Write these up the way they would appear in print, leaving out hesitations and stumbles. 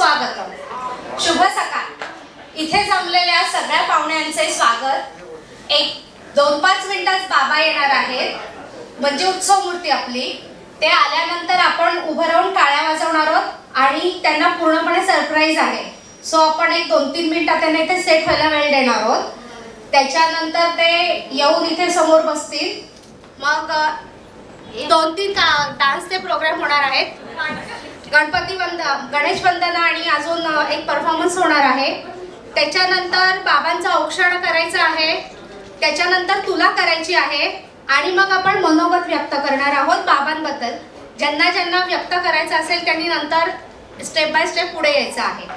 सुस्वागतम. शुभ सकाळ. इथे जमलेल्या सगळ्या पाहुण्यांचे स्वागत. एक 2-5 मिनिटात बाबा येणार आहेत, म्हणजे उत्सव मूर्ती आपली. ते आल्यानंतर आपण उभं राहून टाळ्या वाजवणार आहोत आणि त्यांना पूर्णपणे सरप्राईज आहे. सो आपण एक 2-3 मिनिटात त्यांना इथे सेट व्हायला वेळ देणार आहोत. त्याच्यानंतर ते येऊन इथे समोर बसतील. मग 2-3 डान्सचे प्रोग्राम होणार आहेत. गणेश वंदना आणि अजून एक परफॉर्मन्स होणार आहे. त्याच्यानंतर बाबांचा औक्षण करायचं आहे. त्याच्यानंतर तुला करायची आहे आणि मग आपण मनोगत व्यक्त करणार आहोत बाबांबद्दल. ज्यांना ज्यांना व्यक्त करायचं असेल त्यांनी नंतर स्टेप बाय स्टेप पुढे यायचं आहे.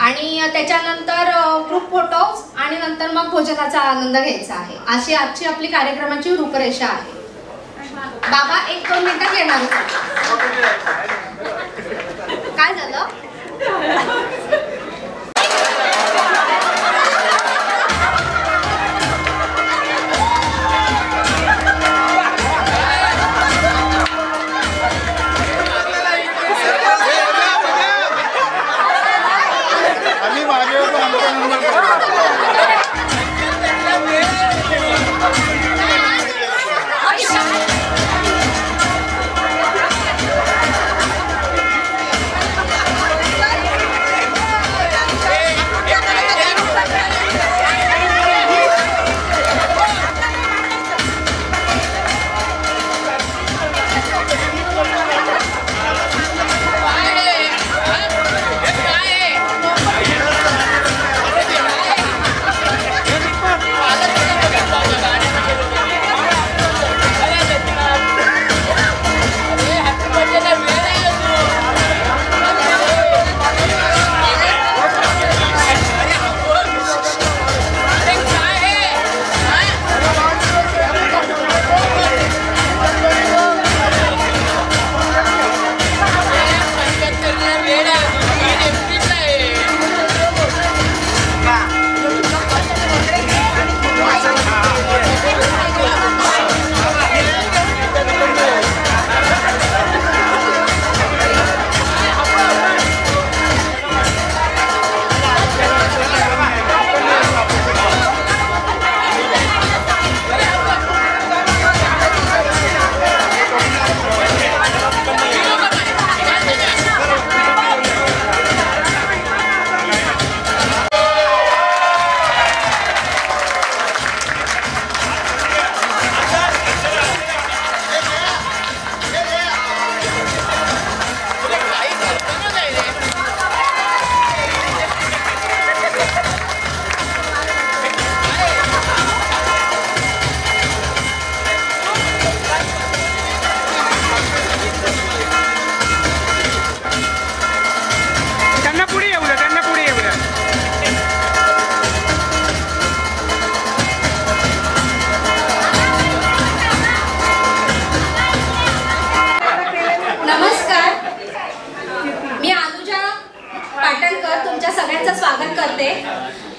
आणि त्याच्यानंतर ग्रुप फोटोज आणि नंतर मग भोजनाचा आनंद घ्यायचा आहे. अशी आजची आपली कार्यक्रमाची रूपरेषा आहे. बाबा 1-2 मिनिटात येणार. काय झालं?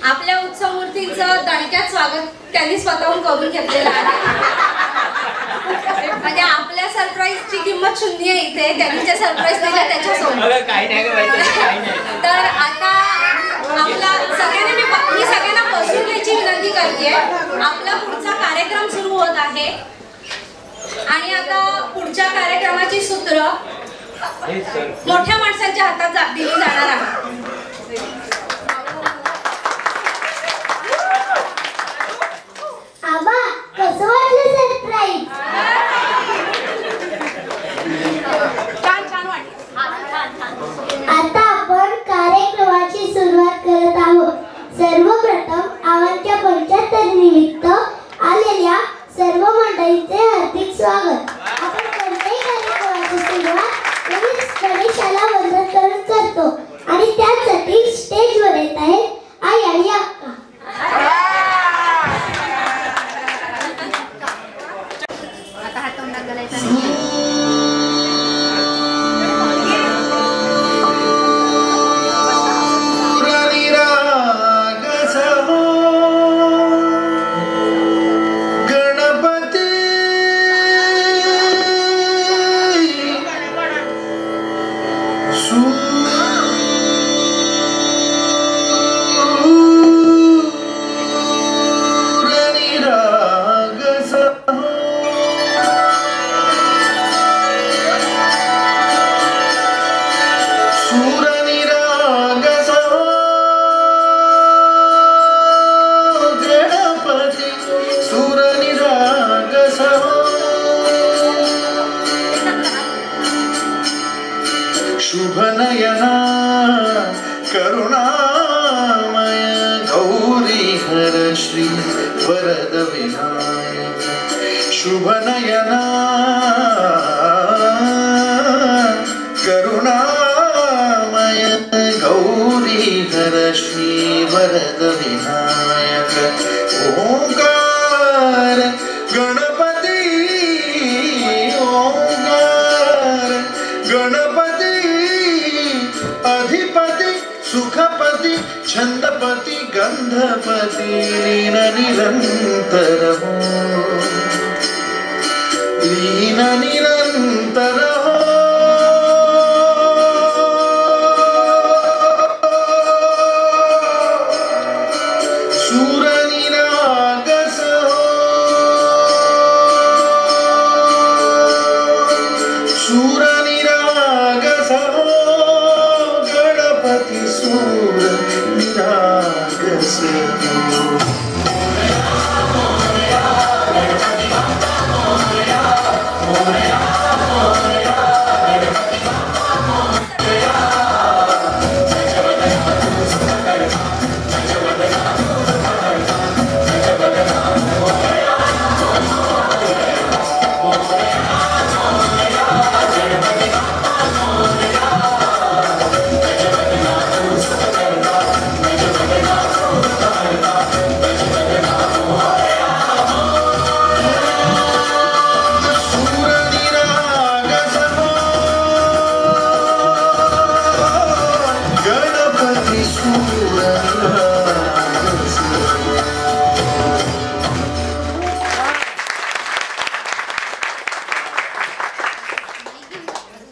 आपल्या उत्सव मूर्तीचं दणक्यात स्वागत त्यांनी स्वतःहून करून घेतलेलं आहे. म्हणजे आपल्या सरप्राईजची किंमत शून्य इथे. त्यांनी जे सरप्राईज दिलं त्याच्यासोबत. तर आता आपला मी सगळ्यांना बसून घ्यायची विनंती करते. आपला पुढचा कार्यक्रम सुरू होत आहे आणि आता पुढच्या कार्यक्रमाची सूत्र मोठ्या माणसांच्या हातात दिली जाणार आहे. आबा कसं वाटलं सरप्राईज? छान वाटलं. आता आपण कार्यक्रमाची सुरुवात करत आहोत. सर्वप्रथम आमच्या 75 निमित्त आलेल्या सर्व मंडळींचे हार्दिक स्वागत. आपण कोणत्याही कार्यक्रमाची सुरुवात गणेशाला वंदन करून करतो आणि त्यासाठी स्टेजवर येत आहेत आई आणि अक्का. आता हात तोंडात घालायचा. सूरनिराग सहो गणपती सूरनिराग सहो शुभनयना करुणामय गौरी हर श्री वरद विनायक शुभनयना करुणामय गौरी हर श्री वरद विनायक ओंकार गणपती ओंकार गणपती अधिपति सुखपति छंदपति गंधपति लीन निरंतर हो लीन निरंतर हो सूरनिराग सहो सूरनिराग सहो गणपति सूरनिराग सहो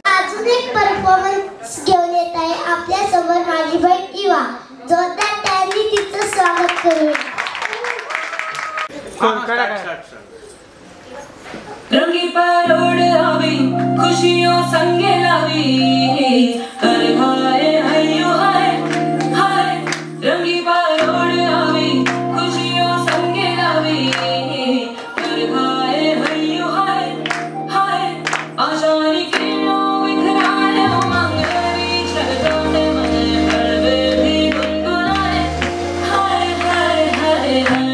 अजून एक परफॉर्मन्स घेऊन येत आहे आपल्या समोर माझी बहीण इवा जोरदार त्यांनी तिचं स्वागत करूया रंगी परोड़ आवी खुशियों संगे लावी हर हाय हयो हाय हाय रंगी परोड़ आवी खुशियों संगे लावी हर हाय हयो हाय हाय आशानी किरणों बिखराए मंगली छलकाने मन हर भी गुनगुनाए हाय हाय हाय हाय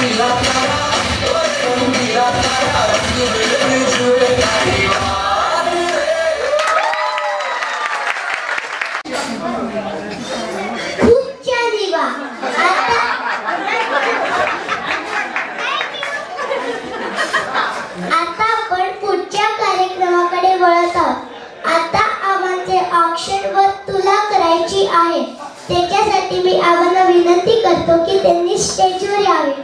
आता आपण पुढच्या कार्यक्रमाकडे वळत आहोत। आता आम्हाचे ऑक्शन वर तुला करायची आहे, त्याच्यासाठी मी आम्हाला विनंती करतो की त्यांनी स्टेजवर यावे।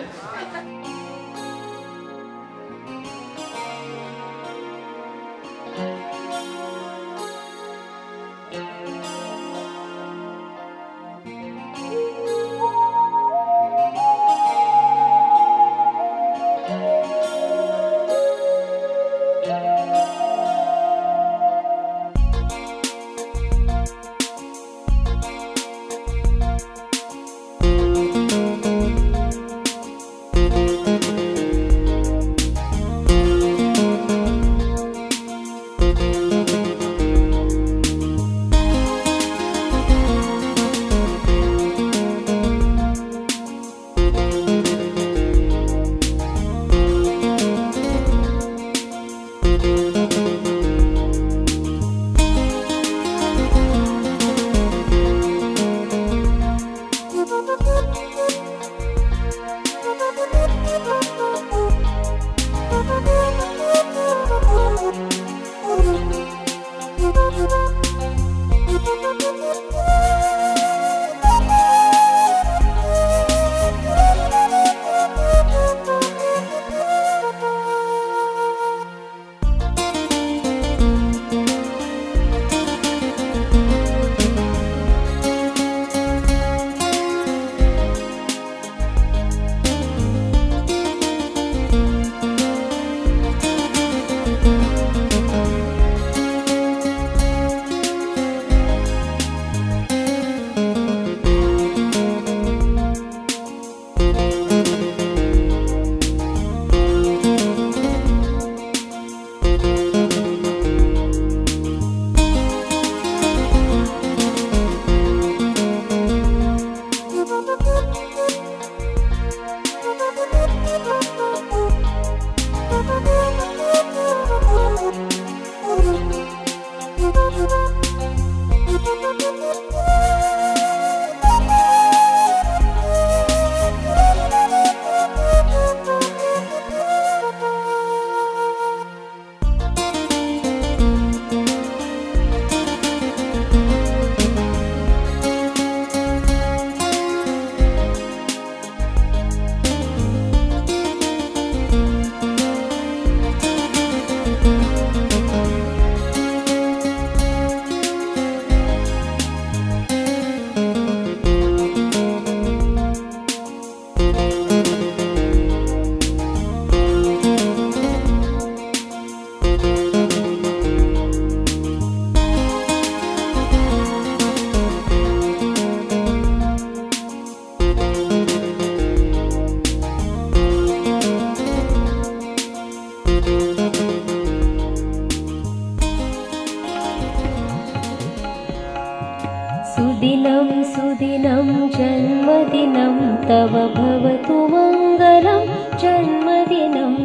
सुदिनं जन्मदिनं तव भवतु मङ्गलं जन्मदिनं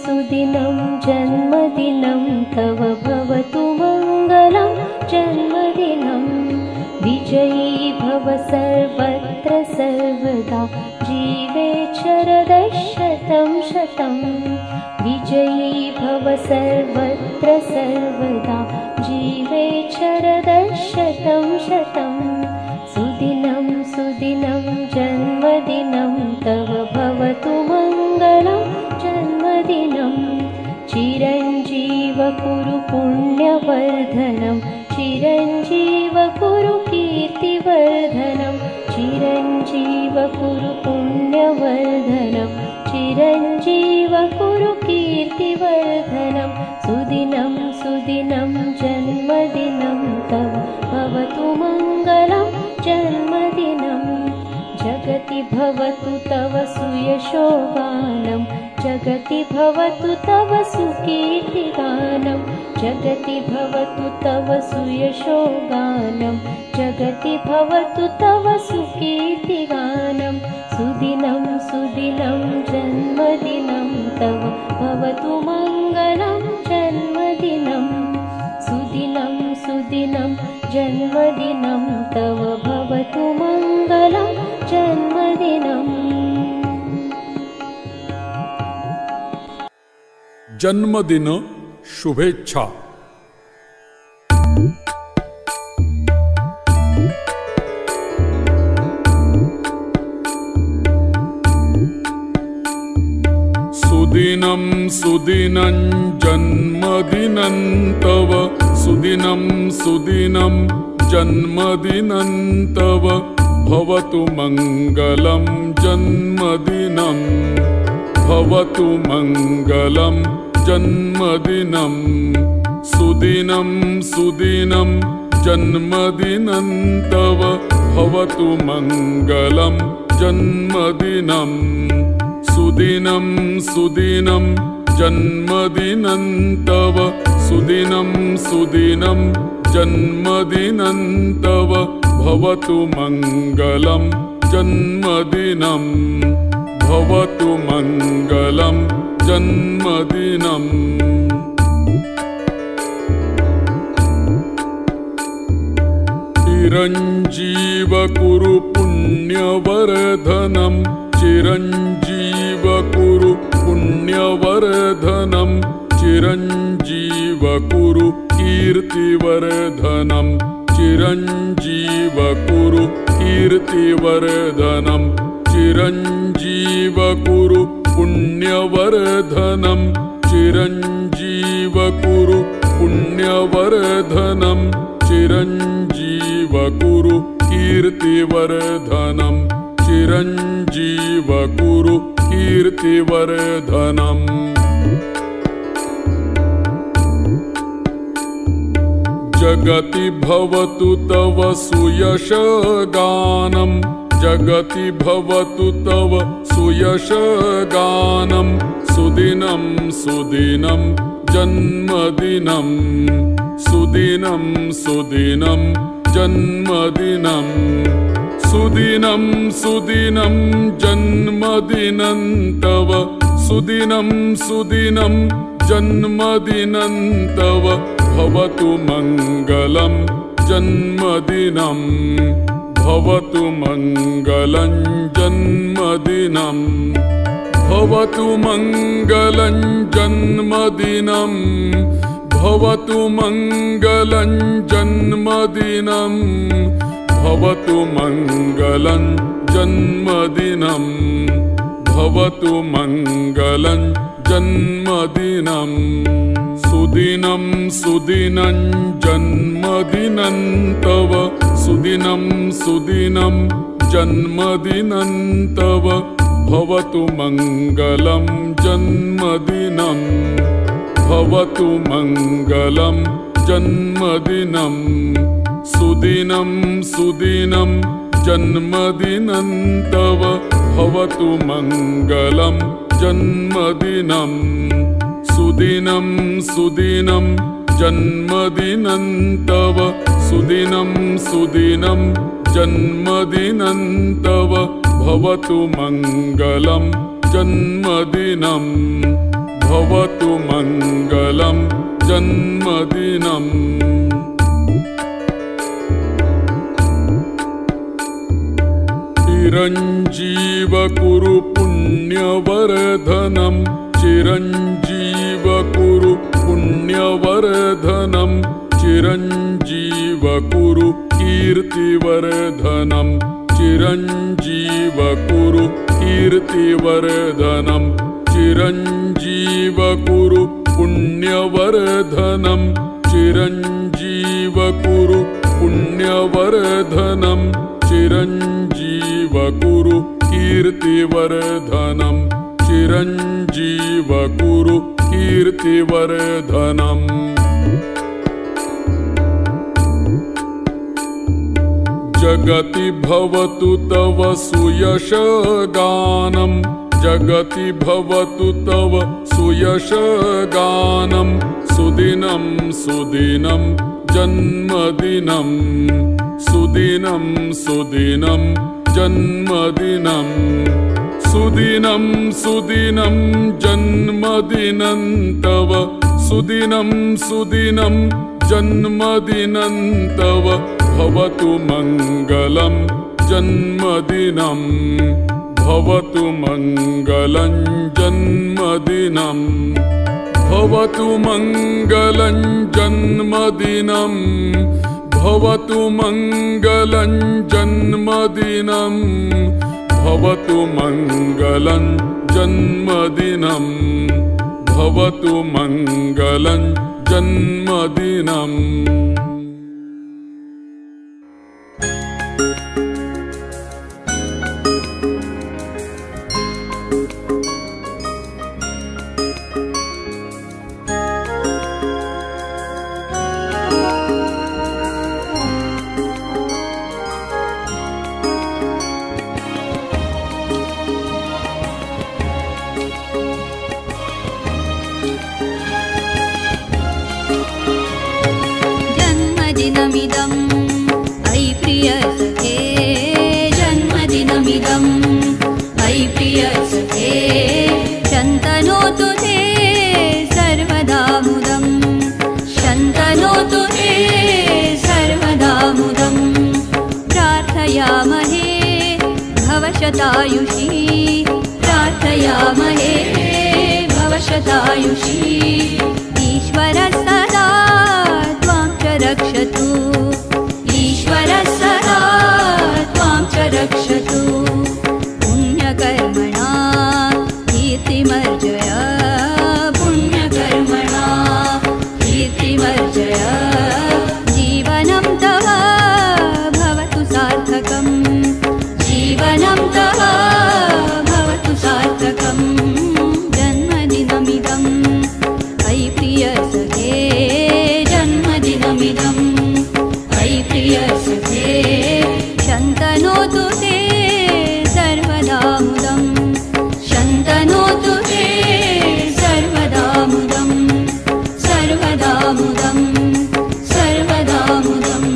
सुदिनं जन्मदिनं तव भवतु मङ्गलं जन्मदिनं विजयी भव सर्वत्र सर्वदा जीवे शरदः शतं शतं विजयी भव सर्वत्र सर्वदा जीवे शरदः शतं शतं सुदिनं जन्मदिनं तव भवतु मङ्गलं जन्मदिनं चिरञ्जीव कुरु पुण्यवर्धनं चिरञ्जीव कुरु कीर्तिवर्धनं चिरञ्जीव कुरु पुण्यवर्धनं चिरञ्जीव कुरु कीर्तिवर्धनं सुदिनं जन्मदिनं तव भवतु मङ्गलं जन्मदिनं जगति भवतु तव सुयशोगानं जगति भवतु तव सुकीर्तिगानं जगति भवतु तव सुयशोगानं जगति भवतु तव सुकीर्तिगानं सुदिनं सुदिनं जन्मदिनं तव भवतु मङ्गलं जन्मदिनं सुदिनं सुदिनं जन्मदिनं तव भवतु मङ्गलं जन्मदिनम् जन्मदिन शुभेच्छा। सुदिनं सुदिनं जन्मदिनं तव सुदिनं सुदिनं जन्मदिनं तव भवतु मङ्गलं जन्मदिनं भवतु मङ्गलं जन्मदिनं सुदिनं सुदिनं जन्मदिनं तव भवतु मङ्गलं जन्मदिनं सुदिनं सुदिनं जन्मदिनं तव सुदिनं सुदिनं जन्मदिनं तव भवतु मङ्गलं जन्मदिनं भवतु मङ्गलं जन्मदिनम् चिरञ्जीव कुरु पुण्यवर्धनं चिरञ्जीव कुरु पुण्यवर्धनं चिरञ्जीव कुरु कीर्तिवर्धनं चिरञ्जीव कुरु कीर्तिवर्धनं चिरञ्जीव कुरु पुण्यवर्धनं चिरञ्जीव कुरु पुण्यवर्धनं चिरञ्जीव कुरु कीर्तिवर्धनं चिरञ्जीव कुरु कीर्तिवर्धनम् जगति भवतु तव सुयशगानं जगति भवतु तव सुयशगानं सुदिनं सुदिनं जन्मदिनं सुदिनं सुदिनं जन्मदिनं सुदिनं सुदिनं जन्मदिनं तव सुदिनं सुदिनं जन्मदिनं तव भवतु मङ्गलं जन्मदिनं भवतु मङ्गलं जन्मदिनं भवतु मङ्गलं जन्मदिनं भवतु मङ्गलं जन्मदिनं भवतु मङ्गलं जन्मदिनं भवतु मङ्गलं जन्मदिनं सुदिनं सुदिनं जन्मदिनं तव सुदिनं सुदिनं जन्मदिनं तव भवतु मङ्गलं जन्मदिनं भवतु मङ्गलं जन्मदिनं सुदिनं सुदिनं जन्मदिनं तव भवतु मङ्गलं जन्मदिनं सुदिनं सुदिनं जन्मदिनं तव सुदिनं सुदिनं जन्मदिनं तव भवतु मङ्गलं जन्मदिनं भवतु मङ्गलं जन्मदिनम् चिरञ्जीव कुरु पुण्यवर्धनं चिरञ्जीव कुरु पुण्यवर्धनं चिरञ्जीव कुरु कीर्तिवर्धनं चिरञ्जीव कुरु कीर्तिवर्धनं चिरञ्जीव कुरु पुण्यवर्धनं चिरञ्जीव कुरु पुण्यवर्धनं चिरञ्जीव कुरु कीर्तिवर्धनं चिरञ्जीव कुरु कीर्तिवर्धनम् जगति भवतु तव सुयशगानं जगति भवतु तव सुयशगानं सुदिनं सुदिनं जन्मदिनं सुदिनं सुदिनं जन्मदिनं सुदिनं सुदिनं जन्मदिनं तव सुदिनं सुदिनं जन्मदिनं तव भवतु मङ्गलं जन्मदिनं भवतु मङ्गलं जन्मदिनं भवतु मङ्गलं जन्मदिनं भवतु मङ्गलं जन्मदिनं भवतु मङ्गलं जन्मदिनं भवतु मङ्गलं जन्मदिनम् जन्मदिनमिदं ऐ प्रिय सखे जन्मदिनमिदं ऐ प्रिय सखे शन्तनोतु ते सर्वदा मुदं शन्तनोतु ते सर्वदा मुदं प्रार्थयामहे भवशतायुषी प्रार्थयामहे भवशतायुषी ईश्वरः सदा रक्षतु ईश्वरः सदा त्वां च रक्षतु पुण्यकर्मणा कीर्तिमर्जय पुण्यकर्मणा कीर्तिमर्जय जीवनं तव भवतु सार्थकं जीवनं तव भवतु सार्थकं जन्मदिनमिदं ऐ प्रिय सखे जन्मदिनमिदं ऐ प्रिय सखे शन्तनोतु ते सर्वदा मुदं शन्तनोतु ते सर्वदा मुदं सर्वदा मुदं सर्वदा मुदम्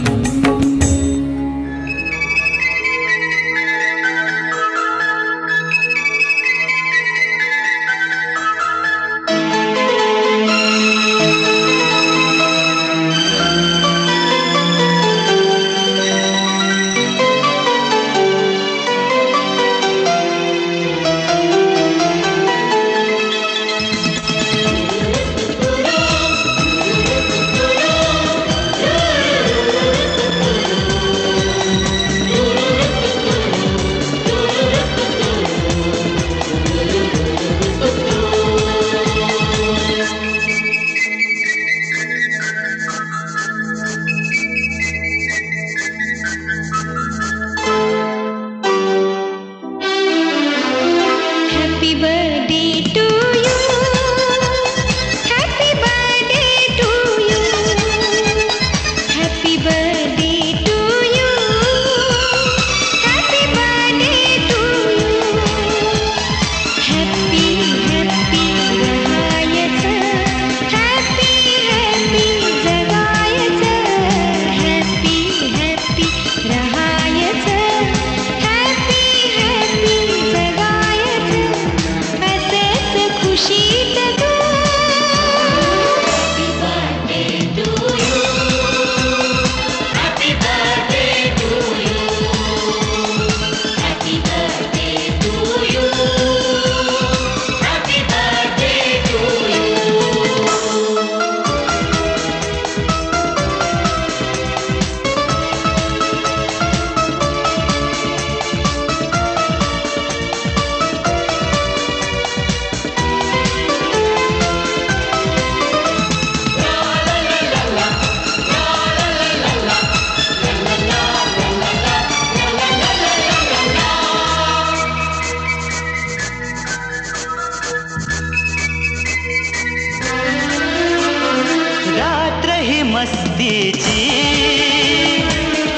मस्तीची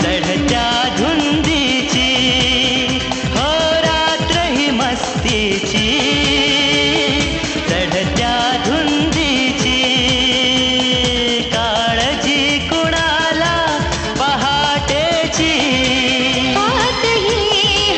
चढत्या धुंदीची हो रात्र ही मस्तीची चढत्या धुंदीची काळजी कुणाला पहाटेची हात ही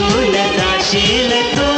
उडून जाशील तू.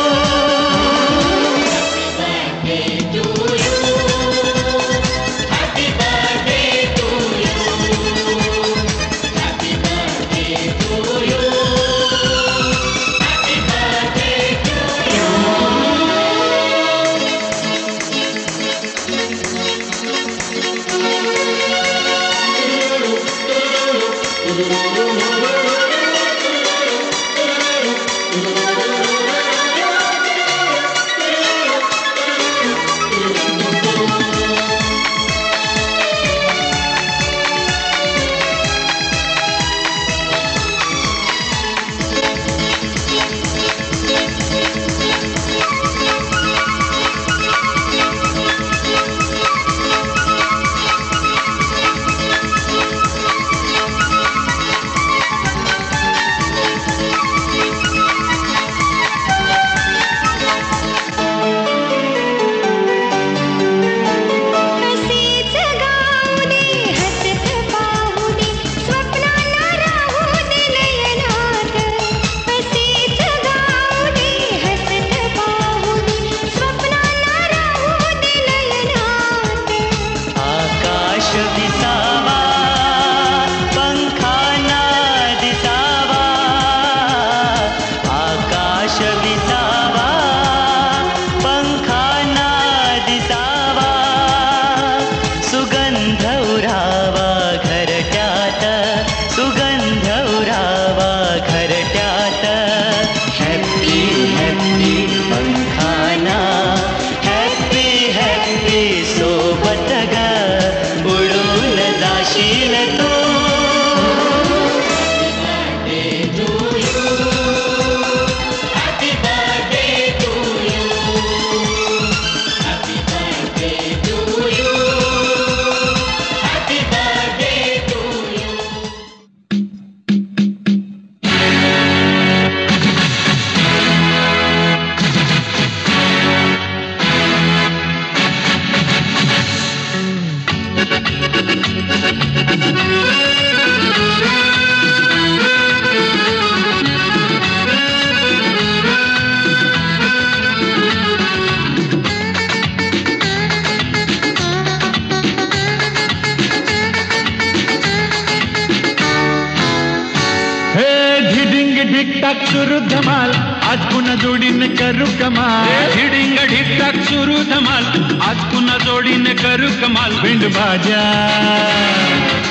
सुरू धमाल आज पुन्हा जोडीने करू कमाल. ढिडिंग ढिकटाक सुरू धमाल आज पुन्हा जोडीने करू कमाल. भिंड भाज्या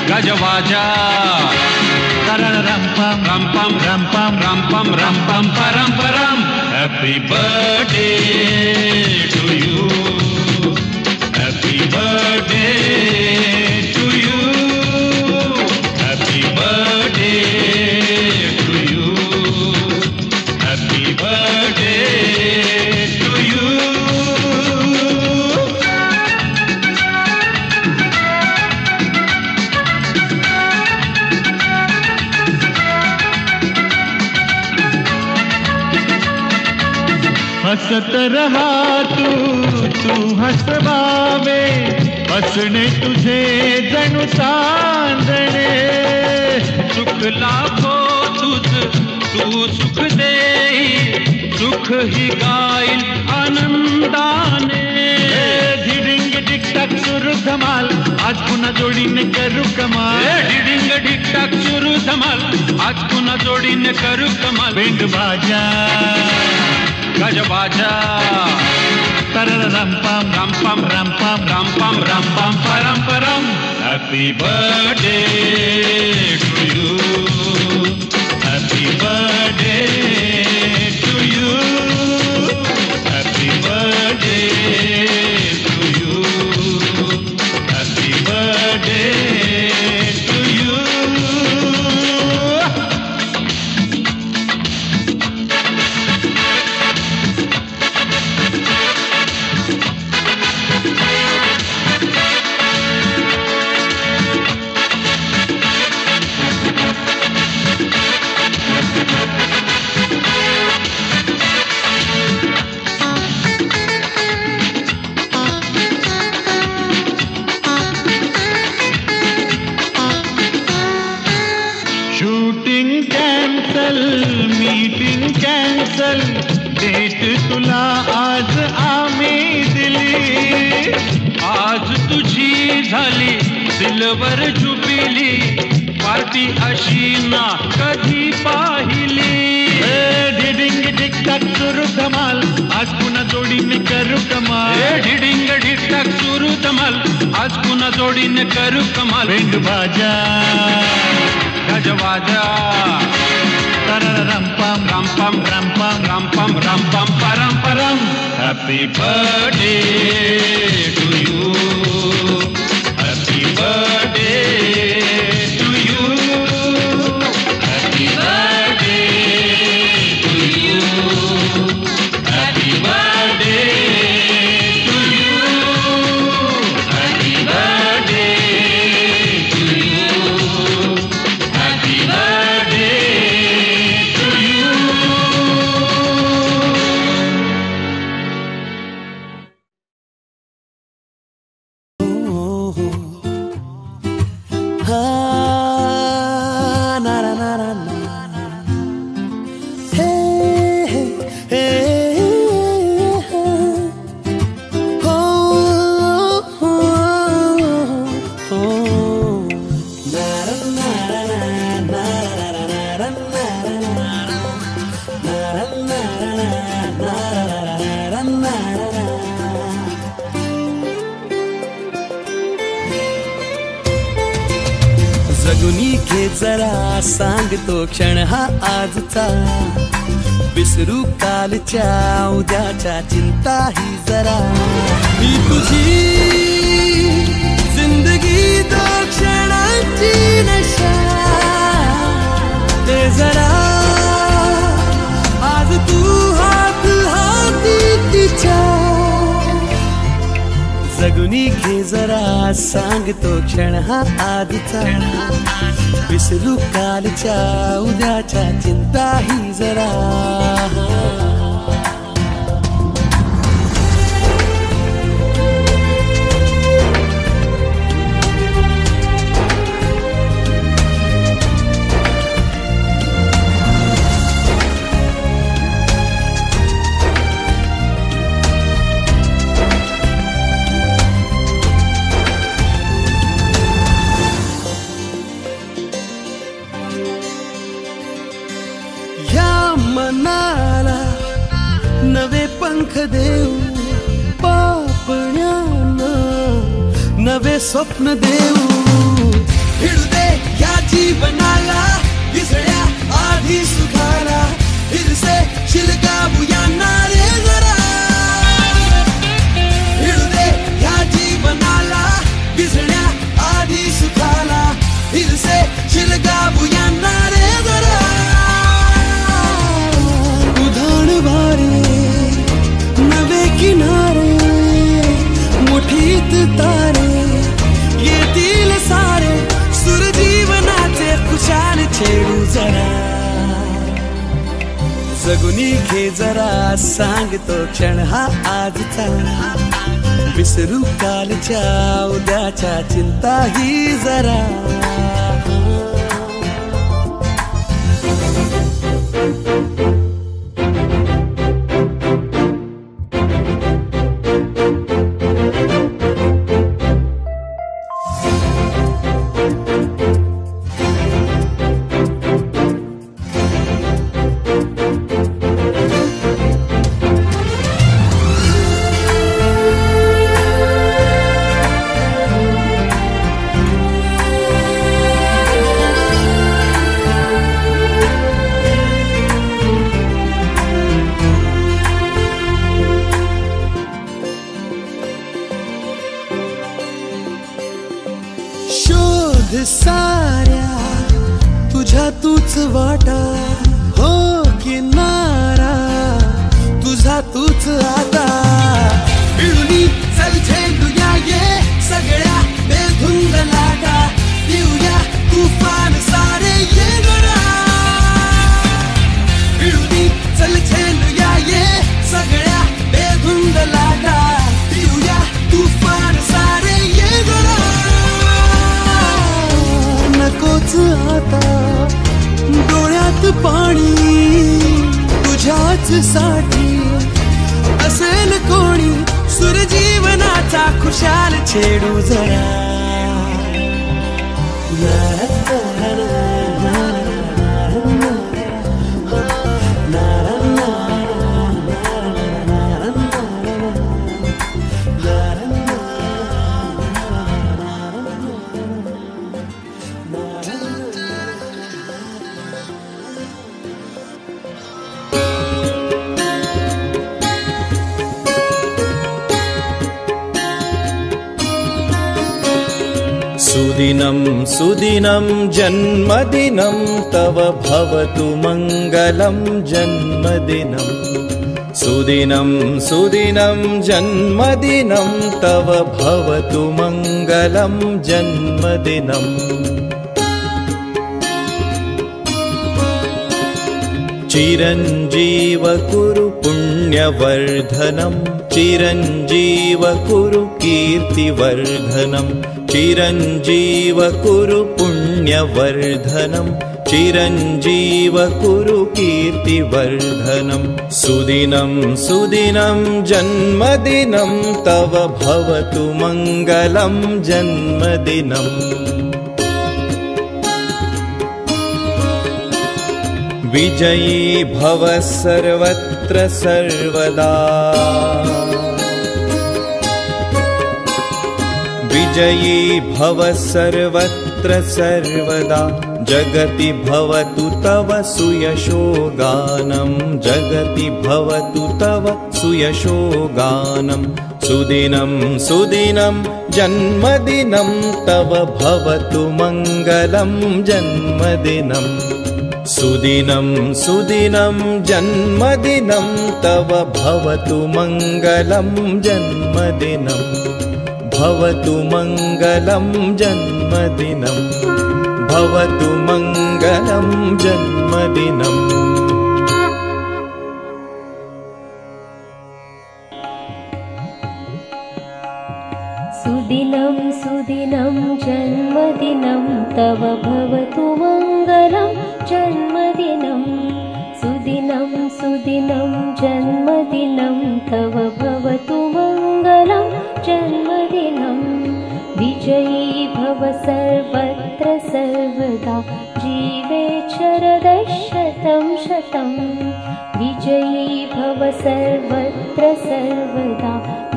गाजवाजा रंपम रंपम रंपम रंपम रंपम परम परम. Happy birthday to you. Happy birthday to you. Happy birthday हसत रहा तू हसवावे. हसणे तुझे जणू चांदणे. सुख लाभो तुझ तू सुख देई. सुख ही गाईल आनंदाने. ढिडिंग ढिकटाक सुरू धमाल आज पुन्हा जोडीने करू कमाल. ढिडिंग ढिकटाक सुरू धमाल आज पुन्हा जोडीने करू कमाल. भेंड भाज्या गजबाजा तरर रंपम रंपम रंपम रंपम रंपम परम परम. Happy birthday to you. Happy birthday to you. Happy birthday to you. Happy birthday to you. चल भेट तुला आज आम्ही दिली. आज तुझी झाली सिल्वर जुबिली, पार्टी अशी ना कधी पाहिली. ढिडिंग ढिकटाक सुरू धमाल, आज पुन्हा जोडीने करू कमाल. ढिडिंग ढिकटाक सुरू धमाल, आज पुन्हा जोडीने करू कमाल. भेंड भाजा गजवाजा रम पम रम पम रम पम रम पम रम पम परम परम. Happy birthday to you, happy birthday to you, happy birthday to you, happy birthday to you, happy birthday to you, happy birthday to you. जगुनी घे जरा सांगतो क्षण हा आजचा, विसरू कालच्या उद्याच्या चिंता ही जरा. ही तुझी जिंदगी दो क्षणांची नशा, ते जरा आज तू हात हाती तिच्या. जगुनी घे जरा सांगतो क्षण हा आजचा, विसरू कालच्या उद्याच्या चिंता ही जरा. मनाला नवे पंख देऊ, पापण्यांना नवे स्वप्न देऊ. हिडू दे या जीवनाला विसळ्या आधी सुखाला, हिरसे शिलकाबूयांना रे जरा. हिडू दे या जीवनाला विसळ्या आधी सुखाला, हिरसे शिलकाबूयांना रे जरा. नवे किनारे मुठीत तारे येतील सारे, सुर जीवनाचे खुशाल छेडू जरा. जगुनी घे जरा सांगतो क्षण हा आजचा, विसरू कालच्या उद्याच्या चिंता ही जरा. साऱ्या तुझ्या तूच वाटा, हो किनारा तुझा तूच आता. मिळूनी चल झेंडूया ये सगळ्या बेधुंद लाटा, देऊया तुफान सारे ये गडा. मिळूनी चल झेंडूया ये सगळ्या बेधुंद लाटा, देऊया तुफान सारे ये गडा. नकोच आता डोळ्यात तुझ्याच साठी असेल कोणी सुर जीवनाचा खुशाल छेडू जरा सुदिनं सुदिनं जन्मदिनं तव भवतु मङ्गलं जन्मदिनं सुदिनं सुदिनं जन्मदिनं तव भवतु मङ्गलं जन्मदिनं चिरञ्जीव कुरु पुण्यवर्धनं चिरञ्जीव कुरु कीर्तिवर्धनं चिरञ्जीव कुरु पुण्यवर्धनं चिरञ्जीव कुरु कीर्तिवर्धनं सुदिनं सुदिनं जन्मदिनं तव भवतु मङ्गलं जन्मदिनं विजयी भव सर्वत्र सर्वदा विजयी भव सर्वत्र सर्वदा जगति भवतु तव सुयशो गानं जगति भवतु तव सुयशो गानं सुदिनं सुदिनं जन्मदिनं तव भवतु मङ्गलं जन्मदिनं सुदिनं सुदिनं जन्मदिनं तव भवतु मङ्गलं जन्मदिनं भवतु मङ्गलं जन्मदिनं भवतु मङ्गलं जन्मदिनम् सुदिनं सुदिनं जन्मदिनं तव भवतु मङ्गलं जन्मदिनं सुदिनं सुदिनं जन्मदिनं तव भवतु मङ्गलं जन्मदिनं विजयी भव सर्वत्र सर्वदा जीवे शरदशतं शतं विजयी भव सर्वत्र सर्वदा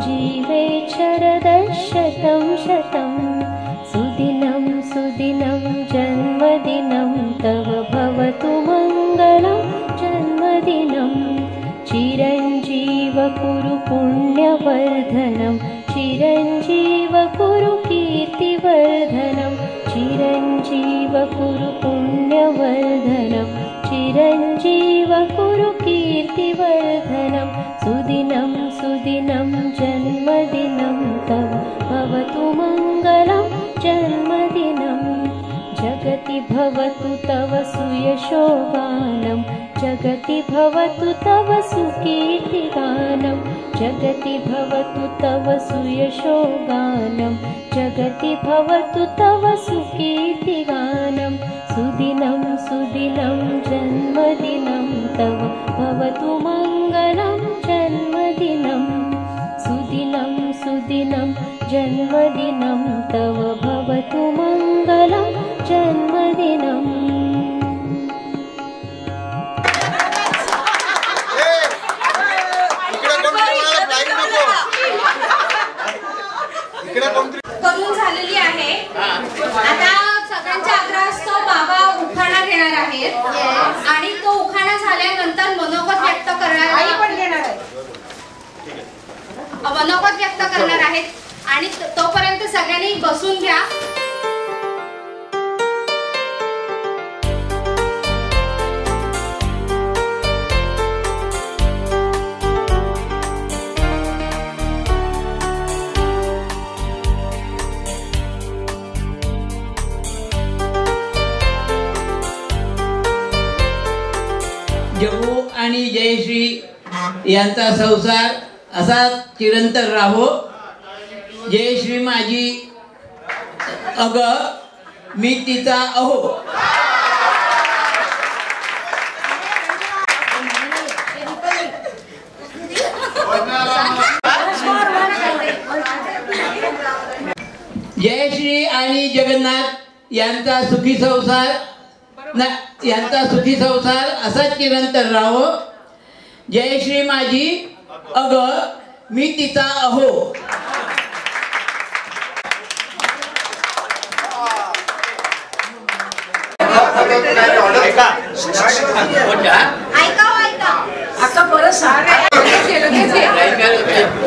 जीवे शरदशतं शतं सुदिनं सुदिनं जन्मदिनं तव भवतु मङ्गलं जन्मदिनं चिरञ्जीव कुरु पुण्यवर्धनं चिरञ्जीव कुरु कीर्तिवर्धनं चिरञ्जीव कुरु पुण्यवर्धनं चिरञ्जीव कुरु कीर्तिवर्धनं सुदिनं सुदिनं जन्मदिनं तव भवतु मङ्गलं जन्मदिनं जगति भवतु तव सुयशो गानं जगति भवतु तव सुकीर्तिगानं जगति भवतु तव सुयशो गानं जगति भवतु तव सुकीर्तिगानं सुदिनं सुदिनं जन्मदिनं तव भवतु मङ्गलं जन्मदिनं सुदिनं सुदिनं जन्मदिनं तव भवतु मङ्गलं जन्मदिनम् करून झालेली आहे. आता सगळ्यांचा आग्रह असतो बाबा उखाणा घेणार आहेत आणि तो उखाणा झाल्यानंतर मनोगत व्यक्त करणार मनोगत व्यक्त करणार आहेत आणि तोपर्यंत सगळ्यांनी बसून घ्या. जगू आणि जयश्री यांचा संसार असा चिरंतर राहो. जयश्री माझी अग मी तिचा अहो. जयश्री आणि जगन्नाथ यांचा सुखी संसार असाच चिरंतर राहो. जयश्री माझी अग मी तिचा अहो.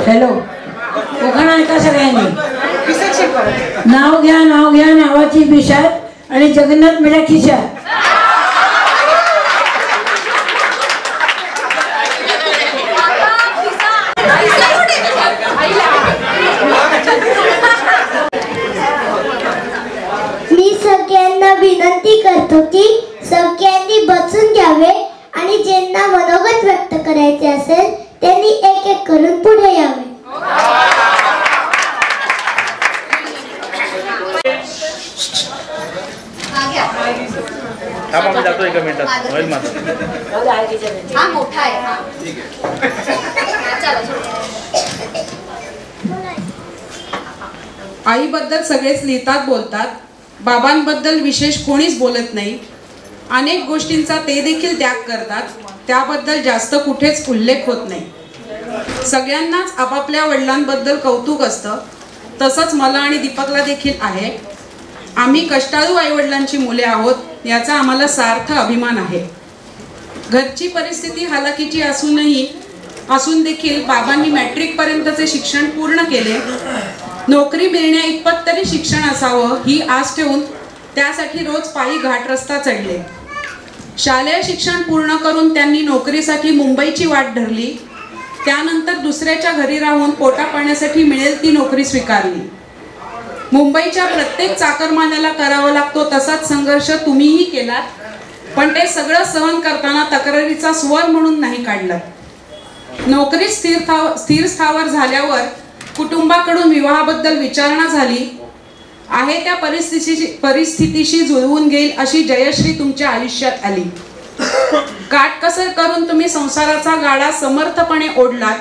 हॅलो, उखाणा ऐका सगळ्यांनी. नाव घ्या नावाची बिशात आणि जगन्नाथ मेरा खिशात. मी सगळ्यांना विनंती करतो की सगळ्यांनी बसून घ्यावे आणि ज्यांना मनोगत व्यक्त करायचे असेल त्यांनी एक एक करून पुढे यावे. जातो एका मिनिटात होईल माझं. हा मोठा आहे. आईबद्दल सगळेच लिहितात बोलतात, बाबांबद्दल विशेष कोणीच बोलत नाही. अनेक गोष्टींचा ते देखील त्याग करतात, त्याबद्दल जास्त कुठेच उल्लेख होत नाही. सगळ्यांनाच आपापल्या वडिलांबद्दल कौतुक असतं, तसंच मला आणि दीपकला देखील आहे. आम्ही कष्टाळू आईवडिलांची मुले आहोत याचा आम्हाला सार्थ अभिमान आहे. घरची परिस्थिती हालाकीची असून देखील बाबांनी मॅट्रिक पर्यंतचे शिक्षण पूर्ण केले. नोकरी मिळण्या इतपत तरी शिक्षण असावं ही आस ठेवून त्यासाठी रोज पायी घाट रस्ता चढले. शालेय शिक्षण पूर्ण करून त्यांनी नोकरीसाठी मुंबईची वाट धरली. त्यानंतर दुसऱ्याच्या घरी राहून पोटा पाण्यासाठी मिळेल ती नोकरी स्वीकारली. मुंबईच्या प्रत्येक चाकरमान्याला करावा लागतो तसाच संघर्ष तुम्हीही केलात, पण ते सगळं सहन करताना तक्रारीचा स्वर म्हणून नाही काढला. नोकरी स्थिर स्थावर झाल्यावर कुटुंबाकडून विवाहाबद्दल विचारणा झाली. आहे त्या परिस्थितीशी जुळवून घेईल अशी जयश्री तुमच्या आयुष्यात आली. काटकसर करून तुम्ही संसाराचा गाडा समर्थपणे ओढलात.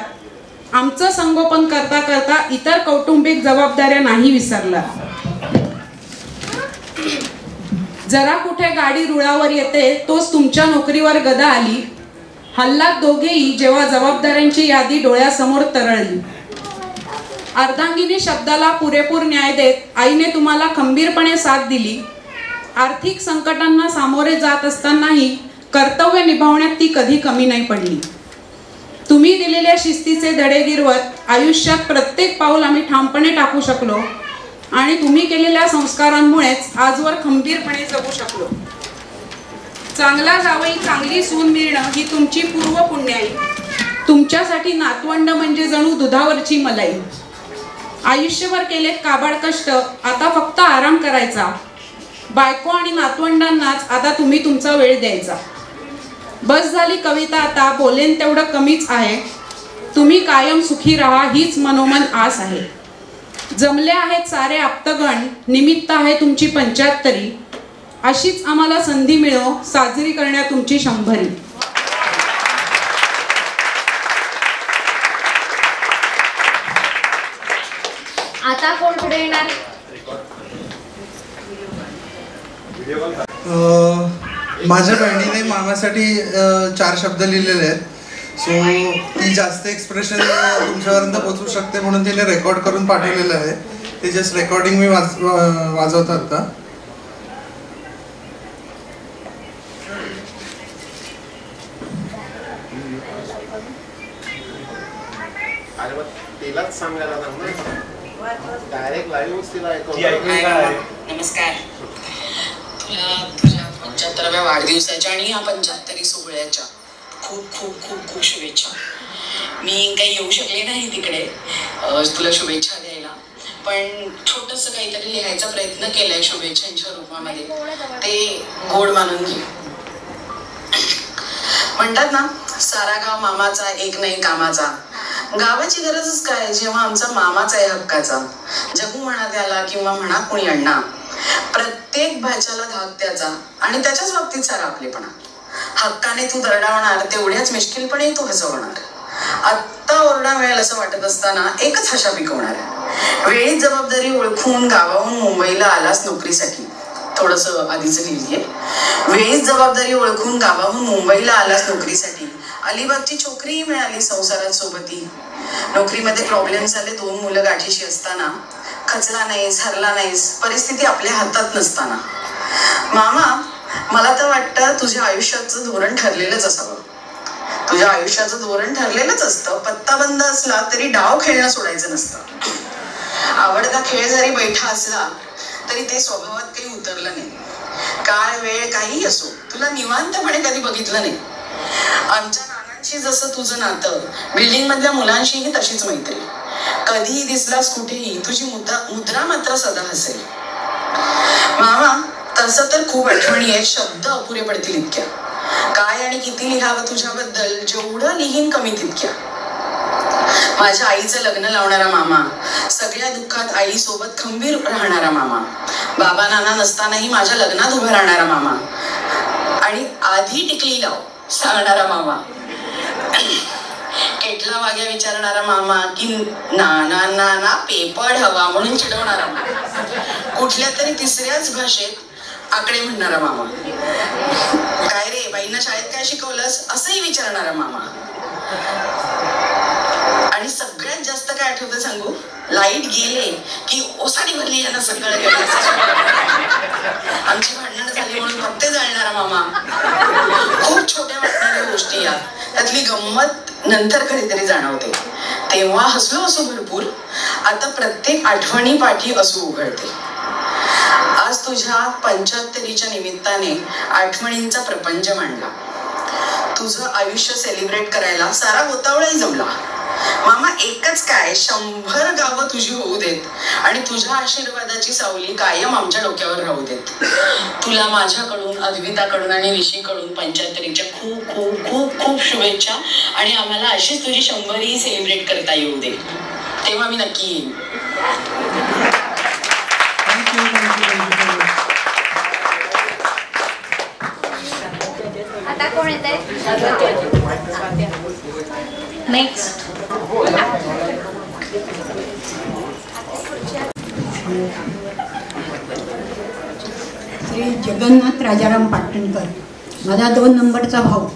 आमचं संगोपन करता करता इतर कौटुंबिक जबाबदाऱ्या नाही विसरला. जरा कुठे गाडी रुळावर येते तोच तुमच्या नोकरीवर गदा आली. हल्लात दोघेही जेव्हा जबाबदाऱ्यांची यादी डोळ्यासमोर तरळली. अर्धांगिनी शब्दाला पुरेपूर न्याय देत आईने तुम्हाला खंबीरपणे साथ दिली. आर्थिक संकटांना सामोरे जात असतानाही कर्तव्य निभावण्यात ती कधी कमी नाही पडली. तुम्ही दिलेल्या शिस्तीचे धडे गिरवत आयुष्यात प्रत्येक पाऊल आम्ही ठामपणे टाकू शकलो आणि तुम्ही केलेल्या संस्कारांमुळेच आजवर खंबीरपणे जगू शकलो. चांगला जावई चांगली सून मिळणं ही तुमची पूर्व पुण्याई. तुमच्यासाठी नातवंड म्हणजे जणू दुधावरची मलाई. आयुष्यभर केलेत काबाड कष्ट, आता फक्त आराम करायचा. बायको आणि नातवंडांनाच आता तुम्ही तुमचा वेळ द्यायचा. बस झाली कविता, आता बोलेन तेवढं कमीच आहे. तुम्ही कायम सुखी राहा हीच मनोमन आस आहे. जमले आहेत सारे आप्तगण, निमित्त आहे तुमची 75. अशीच आम्हाला संधी मिळो साजरी करण्या तुमची 100. आता कोण पुढे येणार? माझ्या बहिणीने मामासाठी 4 शब्द लिहिलेले आहेत. सो ती जास्त एक्सप्रेशन तुमच्यापर्यंत पोहोचू शकते म्हणून तिने रेकॉर्ड करून पाठवलेलं आहे. ते जस्ट रेकॉर्डिंग मी वाजवत आता. तिलाच सांगायला डायरेक्ट लाईव्ह तिला नमस्कार. तुला तुझ्या 75व्या वाढदिवसाच्या आणि या 75 सोहळ्याच्या खूप खूप खूप खूप शुभेच्छा. मी काही येऊ शकले नाही तिकडे तुला शुभेच्छा द्यायला, पण छोटंसं काहीतरी लिहायचा प्रयत्न केलाय शुभेच्छांच्या रूपामध्ये. ते गोड मानून घे. म्हणतात ना, सारा गाव मामाचा एक नाही कामाचा. गावाची गरजच काय जेव्हा आमचा मामाचा आहे हक्काचा. जगू म्हणा त्याला किंवा म्हणा कुणी अण्णा, प्रत्येक भाच्याला धाक त्याचा आणि त्याच्याच बाबतीत सारा आपलेपणा. हक्काने तू दरडावणार तेवढ्याच मिश्किलपणे तू हसवणार. आत्ता ओरडा मिळेल असं वाटत असताना एकच हशा पिकवणार आहे. वेळीच जबाबदारी ओळखून गावाहून मुंबईला आलास नोकरीसाठी. थोडस आधीच लिहिलीये. वेळीच जबाबदारी ओळखून गावाहून मुंबईला आलास नोकरीसाठी. अलिबागची छोकरीही मिळाली संसारात सोबती. नोकरीमध्ये प्रॉब्लेम्स आले, 2 मुलं गाठीशी असताना. खचला नाहीस, हरला नाहीस, परिस्थिती आपल्या हातात नसताना. मामा, मला तर वाटतं तुझ्या आयुष्याचं धोरण ठरलेलंच असावं. तुझ्या आयुष्याचं धोरण ठरलेलंच असतं. पत्ता बंद असला तरी डाव खेळणं सोडायचं नसतं. आवडता खेळ जरी बैठा असला तरी ते स्वभावात काही उतरलं नाही. काळ वेळ काही असो, तुला निवांतपणे कधी बघितलं नाही. आमच्या नानांशी जसं तुझं नातं, बिल्डिंग मधल्या मुलांशीही तशीच मैत्री. कधीही दिसलास कुठेही तुझी मुद्रा मात्र सदा हसेल. मामा, तसं तर खूप आठवणी आहेत, शब्द अपुरे पडतील इतक्या. काय आणि किती लिहावं तुझ्याबद्दल, जेवढं लिहीन कमी तितक्या. माझ्या आईचं लग्न लावणारा मामा, सगळ्या दुःखात आई सोबत खंबीर राहणारा मामा, बाबा नाना नसतानाही माझ्या लग्नात उभा राहणारा मामा, आणि आधी टिकली लाव सांगणारा मामा, केटला वाग्या विचारणारा मामा, की नाना नाना पेपड हवा म्हणून चिडवणारा मामा, कुठल्या तरी तिसऱ्याच भाषेत आकडे म्हणणारा मामा, काय रे बाईंना शाळेत काय शिकवलंस असंही विचारणारा मामा. आणि सगळ्यात जास्त काय आठवतं सांगू, लाईट गेले की ओसाडी भरली यांना सगळं आमची भांडण झाली म्हणून फक्त जाळणारा मामा. खूप छोट्या वाटणाऱ्या गोष्टी या, त्यातली गंमत नंतर कधीतरी जाणवते. तेव्हा हसलो असो भरपूर, आता प्रत्येक आठवणी पाठी असू उघडते. आज तुझ्या 75च्या निमित्ताने आठवणींचा प्रपंच मांडला. तुझं आयुष्य सेलिब्रेट करायला सारा गोतावळाही जमला. मामा, एकच काय, 100 गावं तुझी होऊ देत आणि तुझ्या आशीर्वादाची सावली कायम आमच्या डोक्यावर राहू देत. तुला माझ्याकडून, अद्विताकडून आणि ऋषीकडून 75च्या खूप खूप खूप खूप शुभेच्छा. आणि आम्हाला अशीच तुझी 100ही सेलिब्रेट करता येऊ दे, तेव्हा मी नक्की येईन. आता कोण येत आहे? नेक्स्ट. श्री जगन्नाथ राजाराम पाटणकर, माझा 2 नंबरचा भाऊ.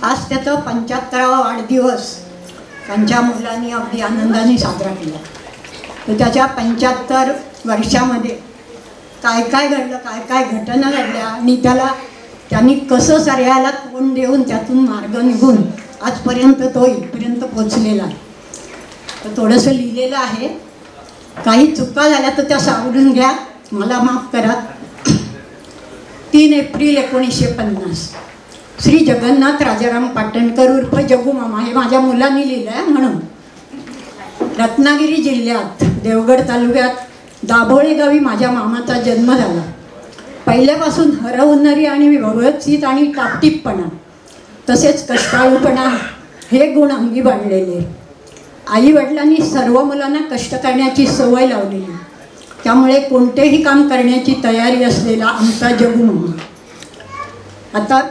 आज त्याचा 75वा वाढदिवस त्यांच्या मुलांनी अगदी आनंदाने साजरा केला. तर त्याच्या 75 वर्षामध्ये काय काय घडलं, काय काय घटना घडल्या आणि त्यांनी कसं सगळ्याला तोंड देऊन त्यातून मार्ग निघून आजपर्यंत तो इथपर्यंत पोचलेला आहे. तर थोडंसं लिहिलेलं आहे, काही चुका झाल्या तर त्या सावरून घ्या, मला माफ करा. 3 एप्रिल 1950. श्री जगन्नाथ राजाराम पाटणकर उर्फ जगू मामा, हे माझ्या मुलांनी लिहिलं आहे म्हणून. रत्नागिरी जिल्ह्यात देवगड तालुक्यात दाभोळे गावी माझ्या मामाचा जन्म झाला. पहिल्यापासून हरहुन्नरी आणि व्यवस्थित आणि टापटीपपणा तसेच कष्टाळूपणा हे गुण अंगी बाळगलेले. आई वडिलांनी सर्व मुलांना कष्ट करण्याची सवय लावलेली, त्यामुळे कोणतेही काम करण्याची तयारी असलेला आमचा जगू मामा. आता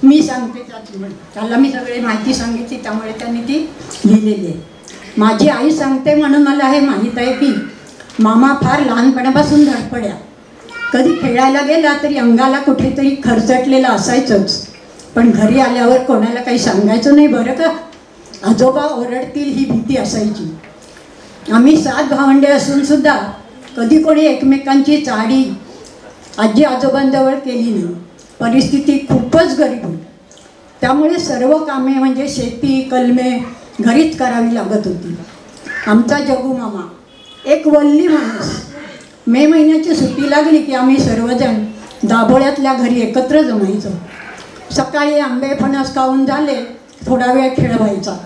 मी सांगते, त्याला मी सगळी माहिती सांगितली त्यामुळे त्यांनी ती लिहिलेली आहे. माझी आई सांगते म्हणून मला हे माहीत आहे की मामा फार लहानपणापासून धडपड्या. कधी खेळायला गेला तरी अंगाला कुठेतरी खरचटलेलं असायचंच, पण घरी आल्यावर कोणाला काही सांगायचं नाही बरं का, आजोबा ओरडतील ही भीती असायची. आम्ही 7 भावंडे असून सुद्धा कधी कोणी एकमेकांची चाडी आजी आजोबांजवळ केली नाही. परिस्थिती खूपच गरीब होती, त्यामुळे सर्व कामे म्हणजे शेती कलमे घरीच करावी लागत होती. आमचा जगू मामा एक वल्ली माणूस. मे महिन्याची सुट्टी लागली की आम्ही सर्वजण दाभोळ्यातल्या घरी एकत्र जमायचो. सकाळी आंबे फणस खाऊन झाले थोडा वेळ खेळ व्हायचा.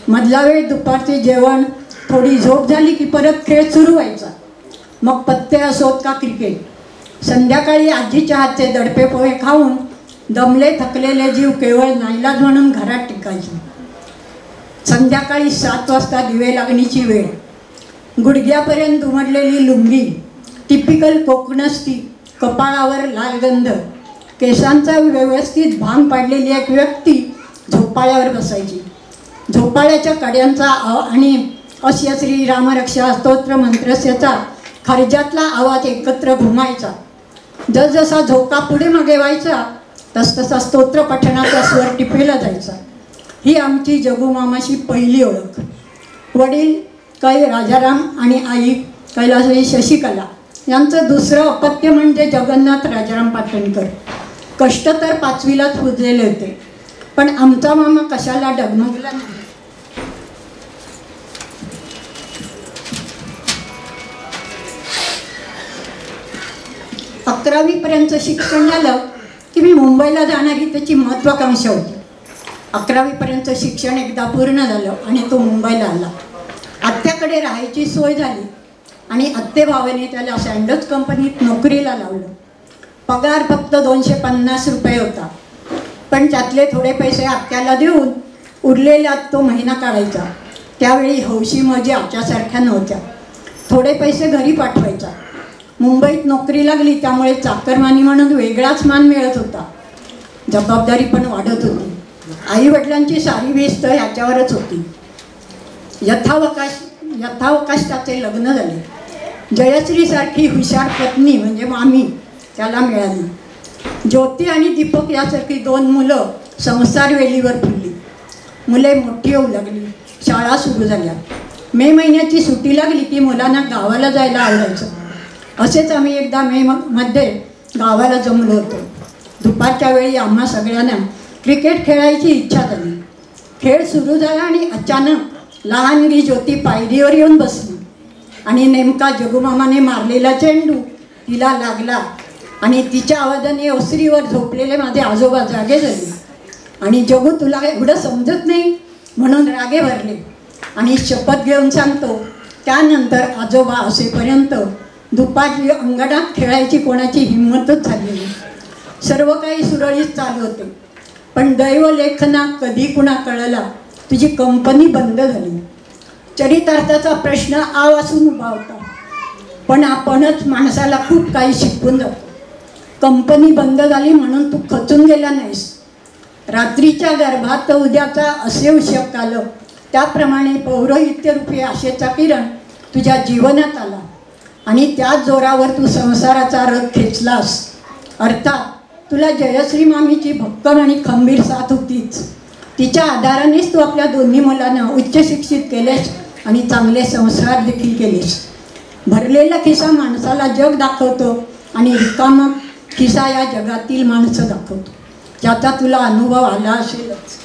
मधला वेळ दुपारचे जेवण, थोडी झोप झाली की परत खेळ सुरू व्हायचा. मग पत्ते असोत का क्रिकेट. संध्याकाळी आजीच्या हातचे दडपे पोहे खाऊन दमले थकलेले जीव केवळ नाईलाज म्हणून घरात टिकायचे. संध्याकाळी 7 वाजता दिवे लागणीची वेळ. गुडघ्यापर्यंत उमटलेली लुंगी, टिपिकल कोकणस्ती, कपाळावर लाल गंध, केसांचा व्यवस्थित भांग पाडलेली एक व्यक्ती झोपाळ्यावर बसायची. झोपाळ्याच्या कड्यांचा आणि अस्य श्री रामरक्षा स्तोत्र मंत्रस्याचा खर्जातला आवाज एकत्र घुमायचा. जसजसा झोका पुढे मागे व्हायचा तसतसा स्तोत्र पठणाचा स्वर टिपेला जायचा. ही आमची जगूमामाची पहिली ओळख. वडील राजाराम आणि आई कैलासबाई शशिकला यांचं दुसरं अपत्य म्हणजे जगन्नाथ राजाराम पाटणकर. कष्ट तर 5वीलाच पुजलेले होते, पण आमचा मामा कशाला डगमगला नाही. 11वी पर्यंत शिक्षण झालं की मी मुंबईला जाणारी त्याची महत्त्वाकांक्षा होती. 11वी पर्यंत शिक्षण एकदा पूर्ण झालं आणि तो मुंबईला आला. आत्याकडे राहायची सोय झाली आणि आत्ते भावाने त्याला सँडल्स कंपनीत नोकरीला लावलं. पगार फक्त 250 रुपये होता, पण त्यातले थोडे पैसे आत्याला देऊन उरलेला तो महिना काढायचा. त्यावेळी हौशी मजा आमच्यासारख्या नव्हत्या. थोडे पैसे घरी पाठवायचा. मुंबईत नोकरी लागली त्यामुळे चाकरमानी म्हणून वेगळाच मान मिळत होता. जबाबदारी पण वाढत होती. आईवडिलांची सारी वीस तर ह्याच्यावरच होती. यथावकाश त्याचे लग्न झाले. जयश्रीसारखी हुशार पत्नी म्हणजे मामी त्याला मिळाली. ज्योती आणि दीपक यासारखी 2 मुलं संसार वेलीवर फुलली. मुले मोठी होऊ लागली. शाळा सुरू झाल्या. मे महिन्याची सुट्टी लागली की मुलांना गावाला जायला आवडायचं. असेच आम्ही एकदा मध्ये गावाला जमलो होतो. दुपारच्या वेळी आम्हा सगळ्यांना क्रिकेट खेळायची इच्छा झाली. खेळ सुरू झाला आणि अचानक लहानगी ज्योती पायरीवर येऊन बसली आणि नेमका जगूमामाने मारलेला चेंडू तिला लागला आणि तिच्या आवाजाने ओसरीवर झोपलेले माझे आजोबा जागे झाले आणि जगू तुला एवढं समजत नाही म्हणून रागे भरले आणि शपथ घेऊन सांगतो त्यानंतर आजोबा असेपर्यंत दुपारी अंगणात खेळायची कोणाची हिंमतच झाली नाही. सर्व काही सुरळीत चालू होते, पण दैवलेखना कधी कुणा कळला तुझी कंपनी बंद झाली. चरितार्थाचा प्रश्न आवासून उभा होता, पण आपणच माणसाला खूप काही शिकवून जातो. कंपनी बंद झाली म्हणून तू खचून गेला नाहीस. रात्रीच्या गर्भात उद्याचा असे उशक आलं त्याप्रमाणे पौरोहित्यरूपी आशेचा किरण तुझ्या जीवनात आला आणि त्याच जोरावर तू संसाराचा रथ खेचलास. अर्थात तुला जयश्री मामीची भक्कम आणि खंबीर साथ होतीच. तिच्या आधारानेच तू आपल्या दोन्ही मुलांना उच्च शिक्षित केलेस आणि चांगले संस्कार देखील केलेस. भरलेला खिसा माणसाला जग दाखवतो आणि रिकामा खिसा या जगातील माणसं दाखवतो. ज्याचा तुला अनुभव आला असेलच.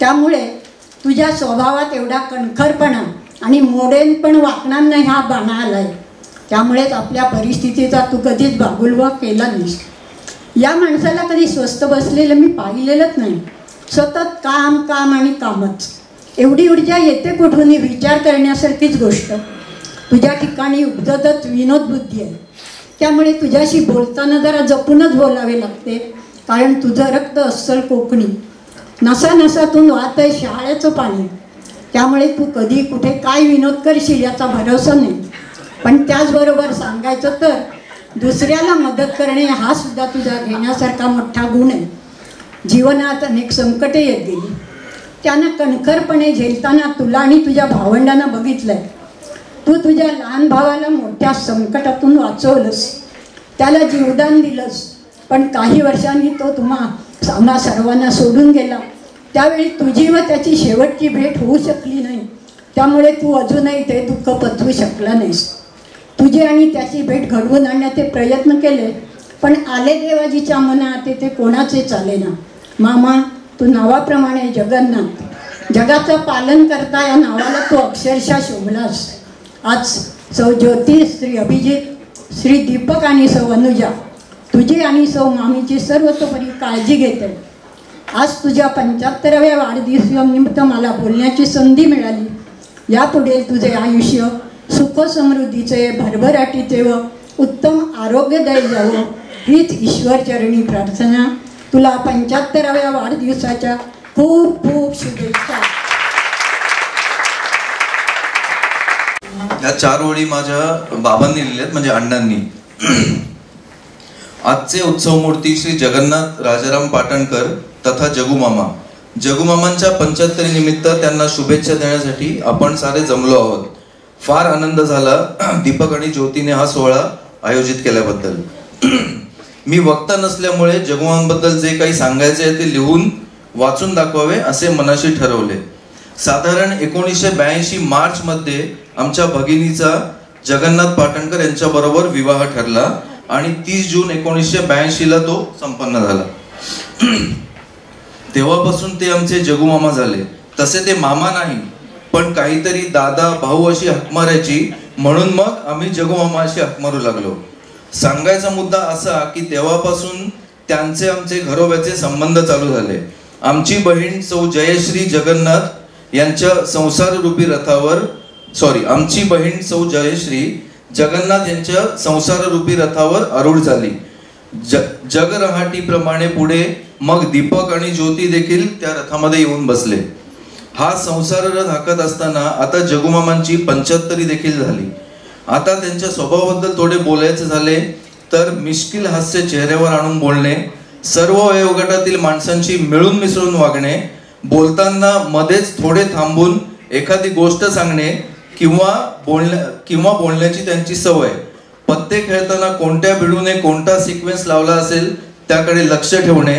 त्यामुळे तुझ्या स्वभावात एवढा कणखरपणा आणि मोडेन पण वाकणार नाही हा बाणा आलाय. त्यामुळेच आपल्या परिस्थितीचा तू कधीच बागुलवा केला नाहीस. या माणसाला कधी स्वस्त बसलेलं मी पाहिलेलंच नाही. सतत काम काम आणि कामच. एवढी ऊर्जा येते कुठून ही विचार करण्यासारखीच गोष्ट. तुझ्या ठिकाणी उपजतच विनोद बुद्धी आहे. त्यामुळे तुझ्याशी बोलताना जरा जपूनच बोलावे लागते, कारण तुझं रक्त अस्सल कोकणी. नसा नसातून वाहत आहे शहाळ्याचं पाणी. त्यामुळे तू कधी कुठे काय विनोद करशील याचा भरोसा नाही. पण त्याचबरोबर सांगायचं तर दुसऱ्याला मदत करणे हा सुद्धा तुझा घेण्यासारखा मोठा गुण आहे. जीवनात अनेक संकटे येत गेली. त्यांना कणखरपणे झेलताना तुला आणि तुझ्या भावंडांना बघितलंय. तू तुझ्या लहान भावाला मोठ्या संकटातून वाचवलंस, त्याला जीवदान दिलंस. पण काही वर्षांनी तो आम्हा सर्वांना सोडून गेला. त्यावेळी तुझी व त्याची शेवटची भेट होऊ शकली नाही. त्यामुळे तू अजूनही ते दुःख पचवू शकला नाहीस. तुझी आणि त्याची भेट घडवून आणण्याचे प्रयत्न केले, पण आले देवाजीच्या मनात ते कोणाचे चालेना. मामा, तू नावाप्रमाणे जगन्नाथ, जगाचं पालन करता या नावाला तू अक्षरशः शोभलास. आज सौ ज्योती, श्री अभिजित, श्री दीपक आणि सौ अनुजा तुझी आणि सौ मामीची सर्वतोपरी काळजी घेते. आज तुझ्या 75व्या वाढदिवसानिमित्त मला बोलण्याची संधी मिळाली. यापुढे तुझे आयुष्य सुख समृद्धीचे, भरभराटीचे व उत्तम आरोग्यदायी जावं हीच ईश्वरचरणी प्रार्थना. तुला 75व्या वाढदिवसाच्या खूप खूप शुभेच्छा. या 4 ओळी माझ्या बाबांनी लिहिल्यात, म्हणजे अण्णांनी. आजचे उत्सव मूर्ती श्री जगन्नाथ राजाराम पाटणकर तथा जगूमामा जगूमामांच्या 75 निमित्त त्यांना शुभेच्छा देण्यासाठी आपण सारे जमलो आहोत. फार आनंद झाला दीपक आणि ज्योतीने हा सोहळा आयोजित केल्याबद्दल. मी वक्ता नसल्यामुळे जगूमामांबद्दल जे काही सांगायचे आहे ते लिहून वाचून दाखवावे असे मनाशी ठरवले. साधारण 1982 मार्च मध्ये आमच्या भगिनीचा जगन्नाथ पाटणकर यांच्याबरोबर विवाह ठरला आणि 30 जून 1982 ला तो संपन्न झाला. तेव्हापासून ते आमचे जगूमामा झाले. तसे ते मामा नाही, पण काहीतरी दादा भाऊ अशी हाक मारायची, म्हणून मग आम्ही जगूमामा अशी हाक मारू लागलो. सांगायचा मुद्दा असा की तेव्हापासून त्यांचे आमचे घरोब्याचे संबंध चालू झाले. आमची बहीण सौ जयश्री जगन्नाथ यांच्या संसाररूपी रथावर आमची बहीण सौ जयश्री जगन्नाथ यांच्या संसाररूपी रथावर आरूढ झाली. जगरहाटीप्रमाणे पुढे मग दीपक आणि ज्योती देखील त्या रथामध्ये येऊन बसले. हा संसार रथ हाकत असताना आता जगूमामांची 75 देखील झाली. आता त्यांच्या स्वभावाबद्दल थोडे बोलायचे झाले तर मिश्किल हास्य चेहऱ्यावर आणून बोलणे, सर्व वयोगटातील माणसांशी मिळून मिसळून वागणे, बोलताना मध्येच थोडे थांबून एखादी गोष्ट सांगणे किंवा बोलण्याची त्यांची सवय, पत्ते खेळताना कोणत्या भिडूने कोणता सिक्वेन्स लावला असेल त्याकडे लक्ष ठेवणे,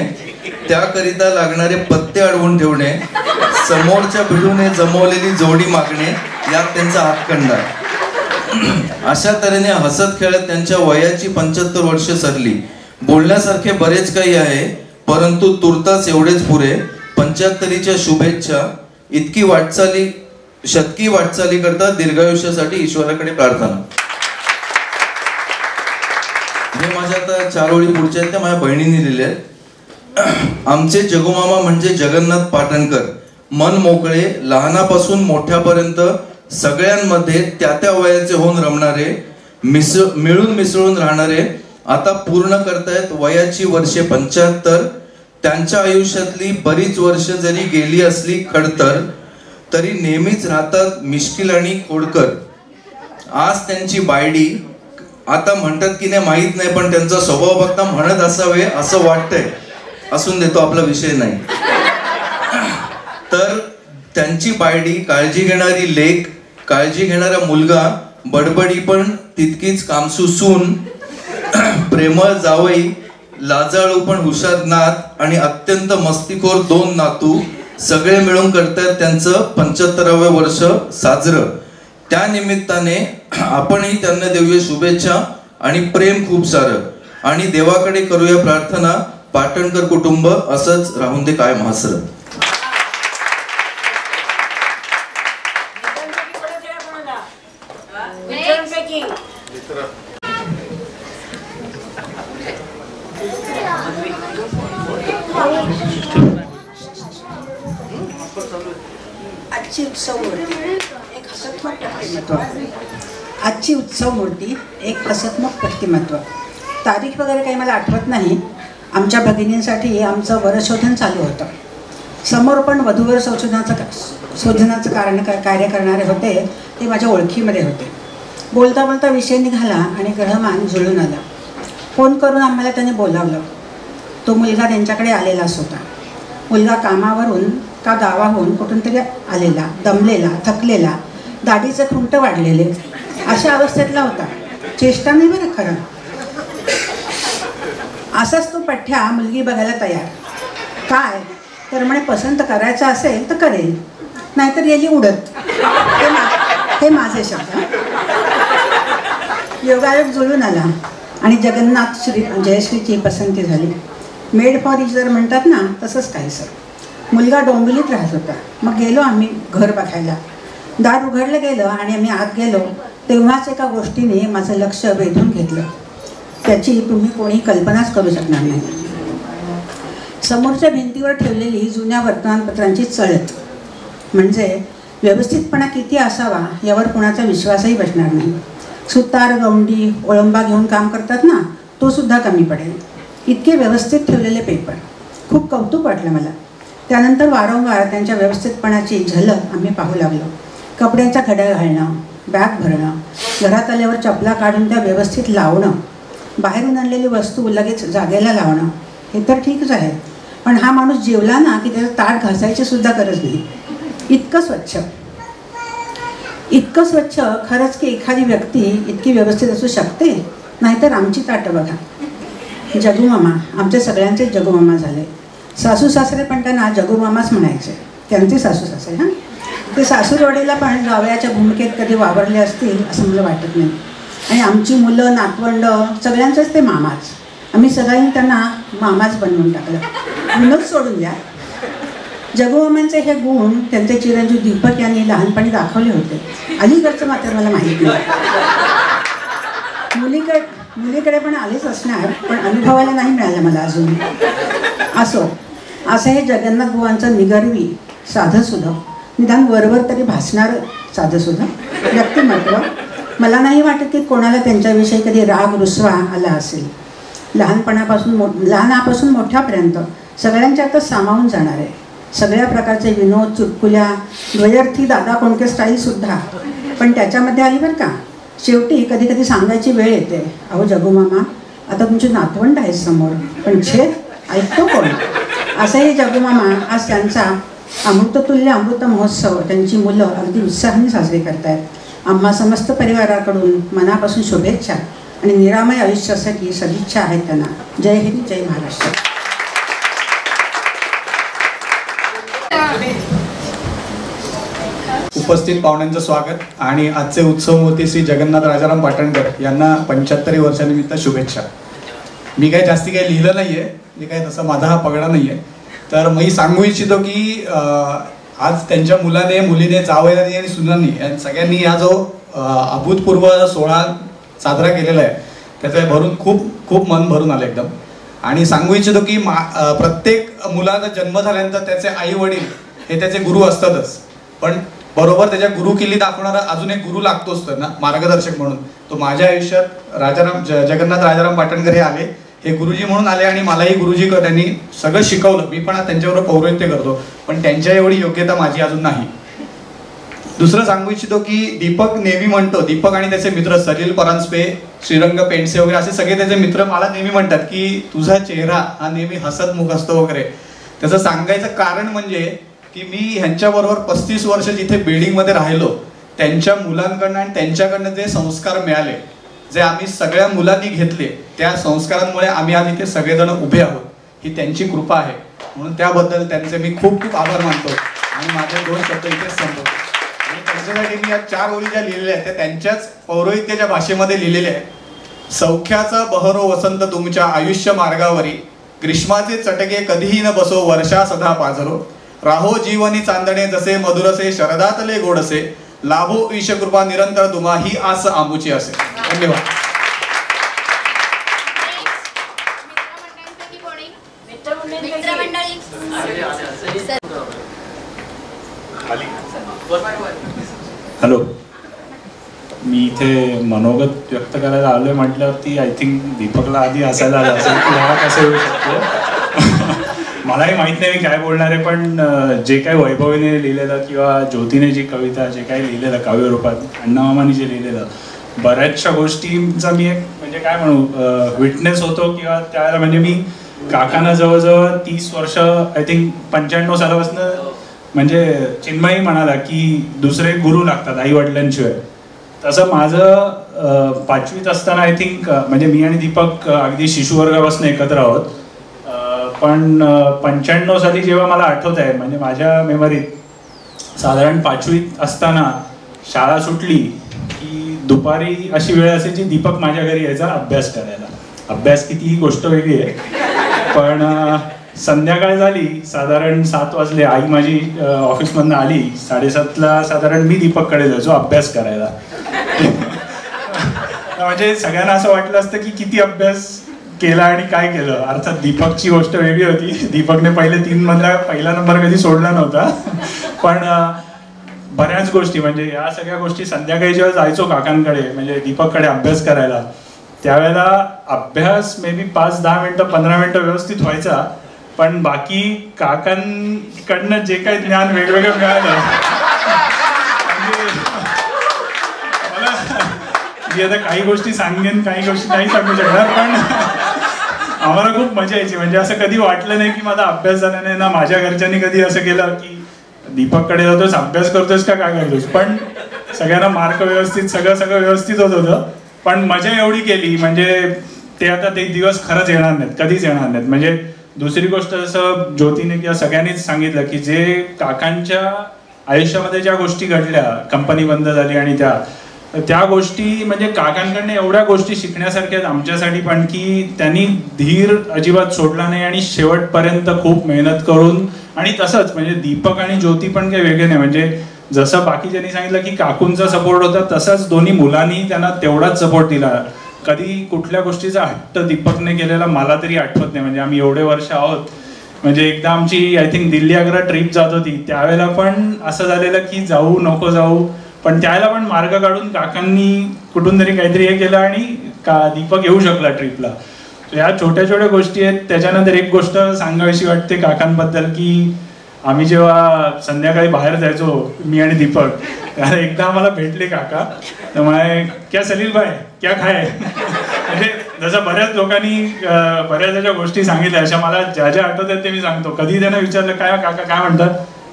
त्याकरिता लागणारे पत्ते अडवून ठेवणे, समोरच्या भिडूने जमवलेली जोडी मागणे यात त्यांचा हातखंडा. अशा तऱ्हेने हसत खेळत त्यांच्या वयाची 75 वर्ष सरली. बोलण्यासारखे बरेच काही आहे, परंतु तुर्तास एवढेच पुरे. 75च्या शुभेच्छा. शतकी वाटचाली करता दीर्घायुष्यासाठी ईश्वराकडे प्रार्थना. हे माझ्या आता 4 ओळी पुढच्या आहेत त्या माझ्या बहिणीने लिहिल्या आहेत. आमचे जगूमामा म्हणजे जगन्नाथ पाटणकर. मन मोकळे, लहानापासून मोठ्यापर्यंत सगळ्यांमध्ये त्या वयाचे होऊन रमणारे, मिळून मिसळून राहणारे. आता पूर्ण करतायत वयाची वर्षे 75. त्यांच्या आयुष्यातली बरीच वर्ष जरी गेली असली खडतर, तरी नेहमीच राहतात मिश्किल आणि खोडकर. आज त्यांची बायडी, आता म्हणतात की नाही माहित नाही, पण त्यांचा स्वभाव बघता म्हणत असावे असं वाटतंय. असून देतो, आपला विषय नाही. तर त्यांची बायडी, काळजी घेणारी लेक, काळजी घेणारा मुलगा, बडबडी पण तितकीच कामसू सून, प्रेमळ जावई, लाजाळू पण हुशार नात आणि अत्यंत मस्तीखोर 2 नातू, सगळे मिळून करतात त्यांचं 75वे वर्ष साजरं. त्या निमित्ताने आपणही त्यांना देऊया शुभेच्छा आणि प्रेम खूप सारं, आणि देवाकडे करूया प्रार्थना पाटणकर कुटुंब असंच राहून दे काय महासर. आजची उत्सव मूर्ती एक हसतमुख व्यक्तिमत्व. तारीख वगैरे काही मला आठवत नाही. आमच्या भगिनींसाठी आमचं वरशोधन चालू होतं. समोर पण वधूवर शोधनाचं कार्य करणारे होते, ते माझ्या ओळखीमध्ये होते. बोलता बोलता विषय निघाला आणि ग्रहमान जुळून आला. फोन करून आम्हाला त्याने बोलावलं. तो मुलगा त्यांच्याकडे आलेलाच होता. मुलगा कामावरून का गावाहून कुठून तरी आलेला, दमलेला, थकलेला, दाढीचे खुंट वाढलेले, अशा अवस्थेतला होता. चेष्टा नाही बरं खरं. असाच तो पठ्ठ्या मुलगी बघायला तयार. काय तर म्हणे पसंत करायचं असेल तर करेल, नाहीतर गेली उडत. हे माझे शब्द. योगायोग जुळून आला आणि जगन्नाथ जयश्रीची पसंती झाली. मेड फॉर इचर म्हणतात ना, तसंच काहीसं. मुलगा डोंबिवलीत राहत होता. मग गेलो आम्ही घर बघायला. दार उघडलं गेलं आणि आम्ही आत गेलो तेव्हाच एका गोष्टीने माझं लक्ष वेधून घेतलं, त्याची तुम्ही कोणी कल्पनाच करू शकणार नाही. समोरच्या भिंतीवर ठेवलेली जुन्या वर्तमानपत्रांची चळत, म्हणजे व्यवस्थितपणा किती असावा यावर कुणाचा विश्वासही बसणार नाही. सुतार, गवंडी, ओळंबा घेऊन काम करतात ना, तो सुद्धा कमी पडेल. इतके व्यवस्थित ठेवलेले पेपर. खूप कौतुक वाटलं मला. त्यानंतर वारंवार त्यांच्या व्यवस्थितपणाची झलक आम्ही पाहू लागलो. कपड्यांच्या घड्या घालणं, बॅग भरणं, घरात आल्यावर चपला काढून त्या व्यवस्थित लावणं, बाहेरून आणलेली वस्तू लगेच जागेला लावणं, हे तर ठीकच आहे. पण हा माणूस जेवला ना की त्याचं ताट घासायची सुद्धा गरज नाही, इतकं स्वच्छ. इतकं स्वच्छ खरंच की एखादी व्यक्ती इतकी व्यवस्थित असू शकते. नाहीतर आमची ताटं बघा. जगूमामा, आमच्या सगळ्यांचे जगूमामा झाले. सासू सासरे पण त्यांना जगूमामाच म्हणायचे, त्यांचे सासू सासरे. हां, ते सासूरवाडीला पण जावयाच्या भूमिकेत कधी वावरले असतील असं मला वाटत नाही. आणि आमची मुलं नातवंड सगळ्यांचंच ते मामाच. आम्ही सगळ्यांनी त्यांना मामाच बनवून टाकलं. म्हणूनच सोडून द्या. जगूमामांचे हे गुण त्यांचे चिरंजीव दीपक यांनी लहानपणी दाखवले होते. अलीकडचं मात्र मला माहीत नाही. मुलीकडे पण आलेच असणार, पण अनुभवायला नाही मिळालं मला अजून. असं हे जगन्नाथ बुवांचं निगर्वी साधंसुधं, निदान वरवर तरी भासणारं साधंसुधं व्यक्तिमत्व. मला नाही वाटत की कोणाला त्यांच्याविषयी कधी राग रुसवा आला असेल. लहानापासून मोठ्यापर्यंत सगळ्यांच्यातच सामावून जाणार आहे. सगळ्या प्रकारचे विनोद, चुटकुल्या, द्वयर्थी दादा कोणते स्टाईलसुद्धा. पण त्याच्यामध्ये आली बरं का, शेवटी कधी कधी सांगायची वेळ येते, अहो जगूमामा आता तुमची नातवंड आहे समोर, पण छेद ऐकतो कोण. असं हे जगूमामा आज त्यांचा अमृततुल्य अमृत महोत्सव त्यांची मुलं अगदी उत्साहाने साजरे करतायत. आम्हा समस्त परिवाराकडून मनापासून शुभेच्छा आणि निरामय आयुष्यासाठी सदिच्छा आहेत त्यांना. जय हिंद, जय महाराष्ट्र. उपस्थित पाहुण्यांचं स्वागत आणि आजचे उत्सवमूर्ती श्री जगन्नाथ राजाराम पाटणकर यांना 75 वर्षानिमित्त शुभेच्छा. मी काही जास्ती काही लिहिलं नाही आहे, मी काही तसा माझा हा पगडा नाही आहे. तर मी सांगू इच्छितो की आज त्यांच्या मुलीने जावयाने आणि सुनांनी या सगळ्यांनी हा जो अभूतपूर्व सोहळा साजरा केलेला आहे त्याचं भरून खूप मन भरून आलं एकदम. आणि सांगू इच्छितो की प्रत्येक मुलाचा जन्म झाल्यानंतर त्याचे आई वडील हे त्याचे गुरु असतातच, पण बरोबर त्याच्या गुरुकिल्ली दाखवणारा अजून एक गुरु लागतोच त्यांना मार्गदर्शक म्हणून. तो माझ्या आयुष्यात जगन्नाथ राजाराम पाटणकर हे आले, हे गुरुजी म्हणून आले आणि मलाही गुरुजी त्यांनी सगळं शिकवलं. मी पण त्यांच्याबरोबर पौरोहित्य करतो, पण त्यांच्या एवढी योग्यता माझी अजून नाही. दुसरं सांगू इच्छितो की दीपक नेहमी म्हणतो, दीपक आणि त्याचे मित्र सलील परांजपे, श्रीरंग पेंडसे वगैरे असे सगळे त्याचे मित्र मला नेहमी म्हणतात की तुझा चेहरा हा नेहमी हसतमुख असतो वगैरे. त्याचं सांगायचं कारण म्हणजे की मी ह्यांच्याबरोबर 35 वर्ष जिथे बिल्डिंगमध्ये राहिलो, त्यांच्या मुलांकडनं आणि त्यांच्याकडनं जे संस्कार मिळाले, जे आम्ही सगळ्या मुलांनी घेतले, त्या संस्कारांमुळे आम्ही आज इथे सगळेजण उभे आहोत. ही त्यांची कृपा आहे, म्हणून त्याबद्दल त्यांचे मी खूप आभार मानतो आणि माझे 2 शब्द इथेच संपवतो. आणि त्यांच्यासाठी मी या 4 ओळी ज्या लिहिलेल्या आहेत त्या त्यांच्याच पौरोहित्याच्या भाषेमध्ये लिहिलेल्या आहेत. सौख्याचा बहरो वसंत तुमच्या आयुष्य मार्गावरी, ग्रीष्माचे चटके कधीही न बसो वर्षा सदा पाझरो, राहो जीवनी चांदणे जसे मधुरसे शरदातले गोडसे, लाभो ईश कृपा निरंतर तुम्हा ही आस आमुची असे. धन्यवाद. हॅलो, मी इथे मनोगत व्यक्त करायला आलोय म्हटल्यावरती आय थिंक दीपकला आधी हसायला आलं असेल की हा कसं येऊ शकतो. मलाही माहीत नाही मी काय बोलणार आहे, पण जे काही वैभवीने लिहिलेलं किंवा ज्योतीने जी कविता जे काही लिहिलेलं काव्य रूपात, अण्णामामांनी जे लिहिलेलं, बऱ्याचशा गोष्टींचा मी एक म्हणजे काय म्हणू विटनेस होतो. किंवा त्यावेळेला म्हणजे मी काकांना जवळजवळ 30 वर्ष आय थिंक 95 सालापासून म्हणजे चिन्मयी म्हणाला की दुसरे गुरु लागतात आई वडिलांशिवाय. तसं माझं 5वीत असताना आय थिंक म्हणजे मी आणि दीपक अगदी शिशुवर्गापासून एकत्र आहोत, पण 95 साली जेव्हा मला आठवत आहे म्हणजे माझ्या मेमरीत साधारण 5वीत असताना शाळा सुटली की दुपारी अशी वेळ असायची दीपक माझ्या घरी यायचा अभ्यास करायला. अभ्यास किती ही गोष्ट वेगळी आहे, पण संध्याकाळ झाली साधारण 7 वाजले, आई माझी ऑफिसमधनं आली, 7:30ला साधारण मी दीपककडे जायचो अभ्यास करायला. म्हणजे सगळ्यांना असं वाटलं असतं की किती अभ्यास केला आणि काय केलं. अर्थात दीपकची गोष्ट वेगळी होती, दीपकने पहिले 3 मधला पहिला नंबर कधी सोडला नव्हता, पण बऱ्याच गोष्टी म्हणजे या सगळ्या गोष्टी संध्याकाळी जेव्हा जायचो काकांकडे म्हणजे दीपककडे अभ्यास करायला, त्यावेळेला अभ्यास मे बी 5-10 मिनिटं 15 मिनिटं व्यवस्थित व्हायचा, पण बाकी काकांकडनं जे काही ज्ञान वेगवेगळं मिळालं मी आता काही गोष्टी सांगेन काही गोष्टी नाही सांगू शकणार, पण आम्हाला खूप मजा यायची. म्हणजे असं कधी वाटलं नाही की माझा अभ्यास झाला नाही ना, माझ्या घरच्यांनी कधी असं केलं की दीपककडे जातोस अभ्यास करतोस का काय करतोस. पण सगळ्यांना मार्क व्यवस्थित सगळं व्यवस्थित होत होतं. पण मजा एवढी केली म्हणजे ते आता ते दिवस खरंच येणार नाहीत, कधीच येणार नाहीत. म्हणजे दुसरी गोष्ट जसं ज्योतीने किंवा सगळ्यांनीच सांगितलं की जे काकांच्या आयुष्यामध्ये ज्या गोष्टी घडल्या, कंपनी बंद झाली आणि त्या गोष्टी म्हणजे काकांकडनं एवढ्या गोष्टी शिकण्यासारख्या आहेत आमच्यासाठी पण, की त्यांनी धीर अजिबात सोडला नाही आणि शेवटपर्यंत खूप मेहनत करून. आणि तसंच म्हणजे दीपक आणि ज्योती पण काही वेगळे नाही. म्हणजे जसं बाकीच्यांनी सांगितलं की काकूंचा सपोर्ट होता, तसंच दोन्ही मुलांनी त्यांना तेवढाच सपोर्ट दिला. कधी कुठल्या गोष्टीचा हट्ट दीपकने केलेला मला तरी आठवत नाही. म्हणजे आम्ही एवढे वर्ष आहोत. म्हणजे एकदा आमची I think Delhi Agra trip जात होती, त्यावेळेला पण असं झालेलं की जाऊ नको जाऊ, पण त्यावेळेला पण मार्ग काढून काकांनी कुठून तरी काहीतरी हे केलं आणि दीपक येऊ शकला ट्रिपला. या छोट्या छोट्या गोष्टी आहेत. त्याच्यानंतर एक गोष्ट सांगावीशी वाटते काकांबद्दल की आम्ही जेव्हा संध्याकाळी बाहेर जायचो मी आणि दीपक, त्याला एकदा आम्हाला भेटले काका. त्यामुळे क्या सलील भाई क्या खाय. म्हणजे जसं बऱ्याच लोकांनी बऱ्याच ज्या गोष्टी सांगितल्या अशा मला ज्या ज्या आठवत आहेत ते मी सांगतो. कधी त्यांना विचारलं काय काका काय म्हणतात,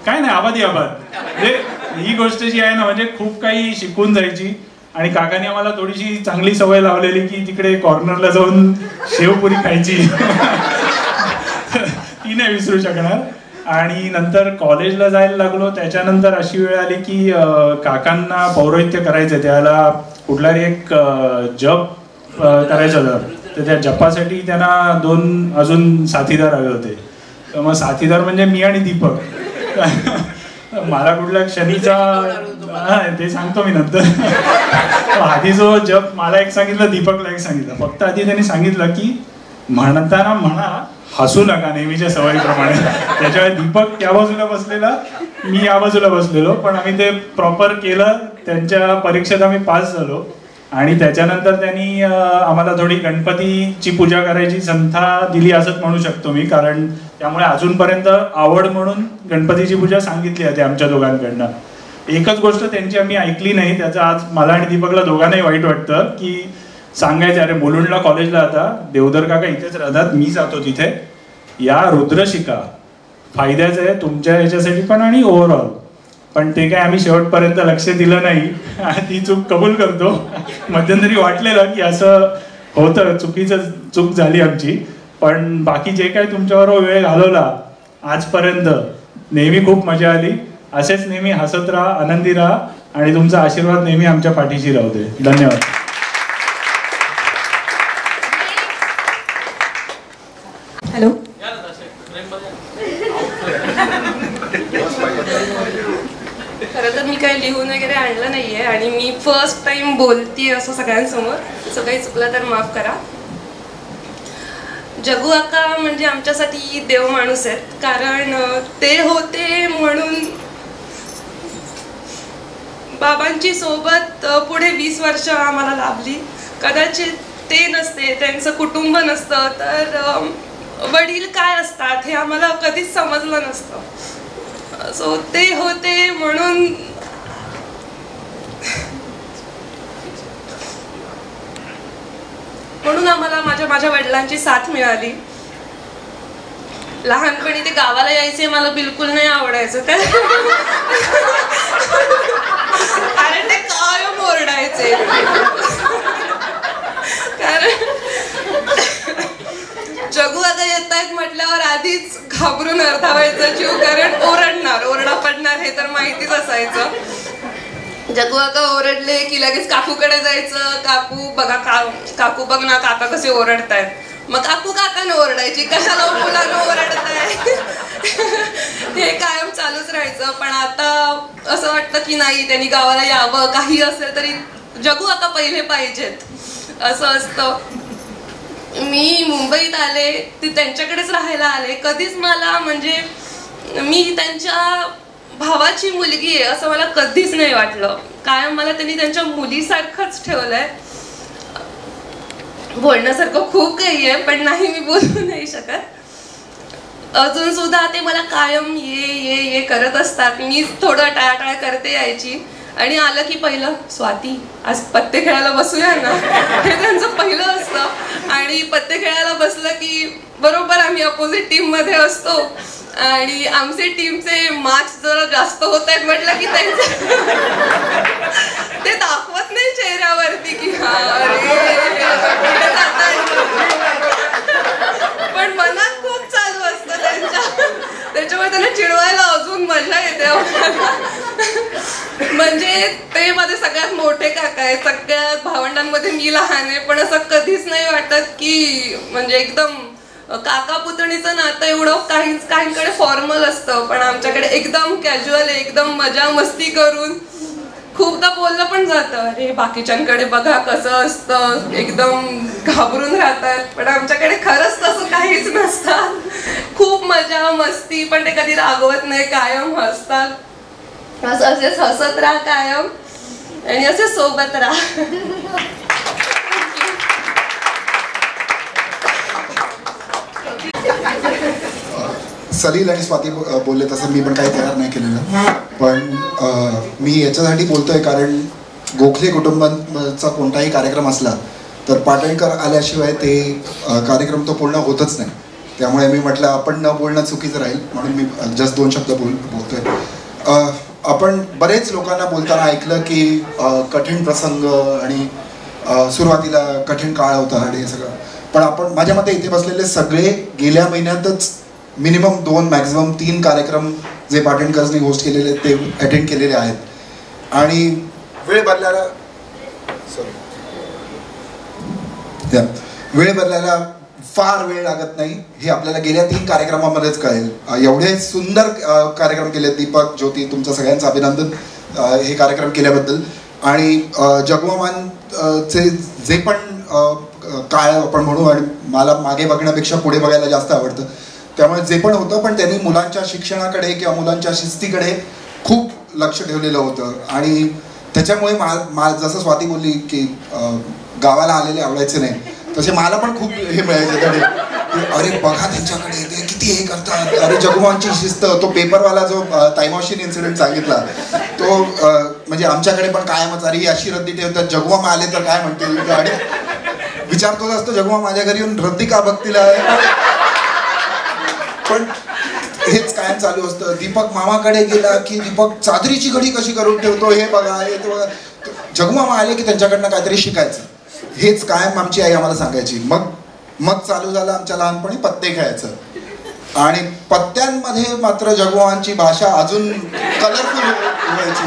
काय नाही आबादी आबाद. म्हणजे ही गोष्ट जी आहे ना म्हणजे खूप काही शिकून जायची. आणि काकाने आम्हाला थोडीशी चांगली सवय लावलेली की तिकडे कॉर्नरला जाऊन शेवपुरी खायची. ती नाही विसरू शकणार. आणि नंतर कॉलेजला जायला लागलो, त्याच्यानंतर अशी वेळ आली की काकांना पौरोहित्य करायचं, त्याला कुठलाही एक जप करायचं होतं. तर त्या जपासाठी त्यांना 2 अजून साथीदार हवे होते. तर मग साथीदार म्हणजे मी आणि दीपक. मला कुठल्या शनीचा ते सांगतो मी नंतर. आधी जो जप मला एक सांगितलं, दीपकला एक सांगितलं. फक्त आधी त्यांनी सांगितलं की म्हणताना म्हणा हसू नका नेहमीच्या सवयीप्रमाणे. त्याच्यामुळे दीपक त्या बाजूला बसलेला, मी या बाजूला बसलेलो, पण आम्ही ते प्रॉपर केलं. त्यांच्या परीक्षेत आम्ही पास झालो. आणि त्याच्यानंतर त्यांनी आम्हाला थोडी गणपतीची पूजा करायची संथा दिली असंच म्हणू शकतो मी. कारण त्यामुळे अजूनपर्यंत आवड म्हणून गणपतीची पूजा सांगितली आहे आमच्या दोघांकडनं. एकच गोष्ट त्यांची आम्ही ऐकली नाही, त्याचं आज मला आणि दीपकला दोघांनाही वाईट वाटतं की सांगायचं अरे मुलुंडला कॉलेजला आता देवधर काका इथेच राहतात, मी जातो तिथे, या रुद्रशिका फायद्याचं आहे तुमच्या ह्याच्यासाठी पण आणि ओव्हरऑल. पण ते काय आम्ही शेवटपर्यंत लक्ष दिलं नाही. ती चूक कबूल करतो. मध्यंतरी वाटलेलं की असं होतं, चूक झाली आमची. पण बाकी जे काय तुमच्याबरोबर वेळ घालवला आजपर्यंत नेहमी खूप मजा आली. असेच नेहमी हसत राहा, आनंदी राहा आणि तुमचा आशीर्वाद नेहमी आमच्या पाठीशी राहू दे. धन्यवाद. हॅलो. खरं तर मी काही लिहून वगैरे आणलं नाहीये आणि मी फर्स्ट टाइम बोलतीये असं सगळ्यांसमोर. असं काही चुकलं तर माफ करा. जगू आका म्हणजे आमच्यासाठी देव माणूस आहेत. कारण ते होते म्हणून बाबांची सोबत पुढे 20 वर्ष आम्हाला लाभली. कदाचित ते नसते, त्यांचं कुटुंब नसतं तर वडील काय असतात हे आम्हाला कधीच समजलं नसतं. सो ते होते म्हणून आम्हाला माझ्या वडिलांची साथ मिळाली. लहानपणी ते गावाला यायचे मला बिलकुल नाही आवडायचं. कारण ते कायम ओरडायचे. कारण जगू आता येत आहेत म्हटल्यावर आधीच घाबरून अर्धा व्हायचा जीव. कारण ओरडा पडणार हे तर माहितीच असायचं. जगू आका ओरडले की लगेच काकूकडे जायचं. काकू बघ ना काका कसे ओरडतायत. मग काकू काकाने ओरडायची, कशाला मुलांना ओरडताय. हे कायम चालूच राहायचं. पण आता असं वाटतं की नाही, त्यांनी गावाला यावं. काही असेल तरी जगू आका पहिले पाहिजेत असं असतं. मी मुंबईत आले, ती त्यांच्याकडेच राहायला आले. कधीच मला म्हणजे मी त्यांच्या भावाची मुलगी आहे असं मला कधीच नाही वाटलं. कायम मला त्यांनी त्यांच्या मुलीसारखंच ठेवलंय. बोलण्यासारखं खूप काही आहे पण नाही मी बोलू नाही शकत. अजून सुद्धा ते मला कायम ये करत असतात. मी थोडं टाळाटाळ करते यायची. आणि आलं की पहिलं स्वाती आज पत्ते खेळायला बसूया ना, हे त्यांचं पहिलं असतं. आणि पत्ते खेळायला बसलं की बरोबर आम्ही अपोजिट टीम मध्ये असतो आणि आमचे टीमचे मार्क्स जरा जास्त होत आहेत म्हटलं की त्यांचे ते दाखवत नाही चेहऱ्यावरती की हा पण मनात खूप चालू असतं त्याच्यामुळे त्यांना चिडवायला अजून मजा येते. म्हणजे ते माझे सगळ्यात मोठे काका आहेत, सगळ्यात भावंडांमध्ये मी लहान आहे, पण असं कधीच नाही वाटत की म्हणजे एकदम काका पुतणीचं नातं एवढं काहींकडे फॉर्मल असतं, पण आमच्याकडे एकदम कॅज्युअल आहे, एकदम मजा मस्ती करून खूपदा बोललं पण जातं, अरे बाकीच्यांकडे बघा कसं असतं, एकदम घाबरून राहतात, पण आमच्याकडे खरंच तसं काहीच नसतं. खूप मजा मस्ती, पण ते कधी रागवत नाही, कायम हसतात. असेच हसत राहा कायम आणि असे सोबत राहा. सलील आणि स्वाती बोलले तसं मी पण काही तयार नाही केलेलं, पण मी याच्यासाठी बोलतोय कारण गोखले कुटुंबाचा कोणताही कार्यक्रम असला तर पाटणकर आल्याशिवाय ते कार्यक्रम तो पूर्ण होतच नाही. त्यामुळे मी म्हटलं आपण न बोलणं चुकीचं राहील, म्हणून मी जस्ट 2 शब्द बोलतोय. आपण बरेच लोकांना बोलताना ऐकलं की कठीण प्रसंग आणि सुरुवातीला कठीण काळ होता आणि हे सगळं, पण आपण माझ्या मते इथे बसलेले सगळे गेल्या महिन्यातच मिनिमम 2 मॅक्झिमम 3 कार्यक्रम जे पाटणकर्सनी होस्ट केलेले ते अटेंड केलेले आहेत. आणि वेळ बदलायला फार वेळ लागत नाही हे आपल्याला गेल्या 3 कार्यक्रमामध्येच कळेल. एवढे सुंदर कार्यक्रम केले. दीपक, ज्योती, तुमचं सगळ्यांचं अभिनंदन हे कार्यक्रम केल्याबद्दल. आणि जगमामांचे जे पण काळ आपण म्हणू, आणि मला मागे बघण्यापेक्षा पुढे बघायला जास्त आवडतं, त्यामुळे जे पण होतं पण त्यांनी मुलांच्या शिक्षणाकडे किंवा मुलांच्या शिस्तीकडे खूप लक्ष ठेवलेलं होतं. आणि त्याच्यामुळे जसं स्वाती बोलली की गावाला आलेले आवडायचे नाही, तसे मला पण खूप हे मिळायचे धडे. अरे बघा त्यांच्याकडे ते किती हे करतात, अरे जगुमांची शिस्त. तो पेपरवाला जो ताईमावशीन इन्सिडेंट सांगितला तो म्हणजे आमच्याकडे पण कायमच, अरे अशी रद्दी ठेवतात, जगुमामा आले तर काय म्हणतील. आणि विचारतोच असतो जगुमा माझ्या घरी येऊन रद्दी का बघतील, पण हेच कायम चालू असतं. दीपक मामाकडे गेला की दीपक चादरीची घडी कशी करून ठेवतो हे बघा, हे ते बघा. जगुमामा आले की त्यांच्याकडनं काहीतरी शिकायचं, हेच कायम आमची आई आम्हाला सांगायची. मग चालू झालं आमच्या लहानपणी पत्ते खेळायचं. आणि पत्त्यांमध्ये मात्र जगुमांची भाषा अजून कलरफुल व्हायची.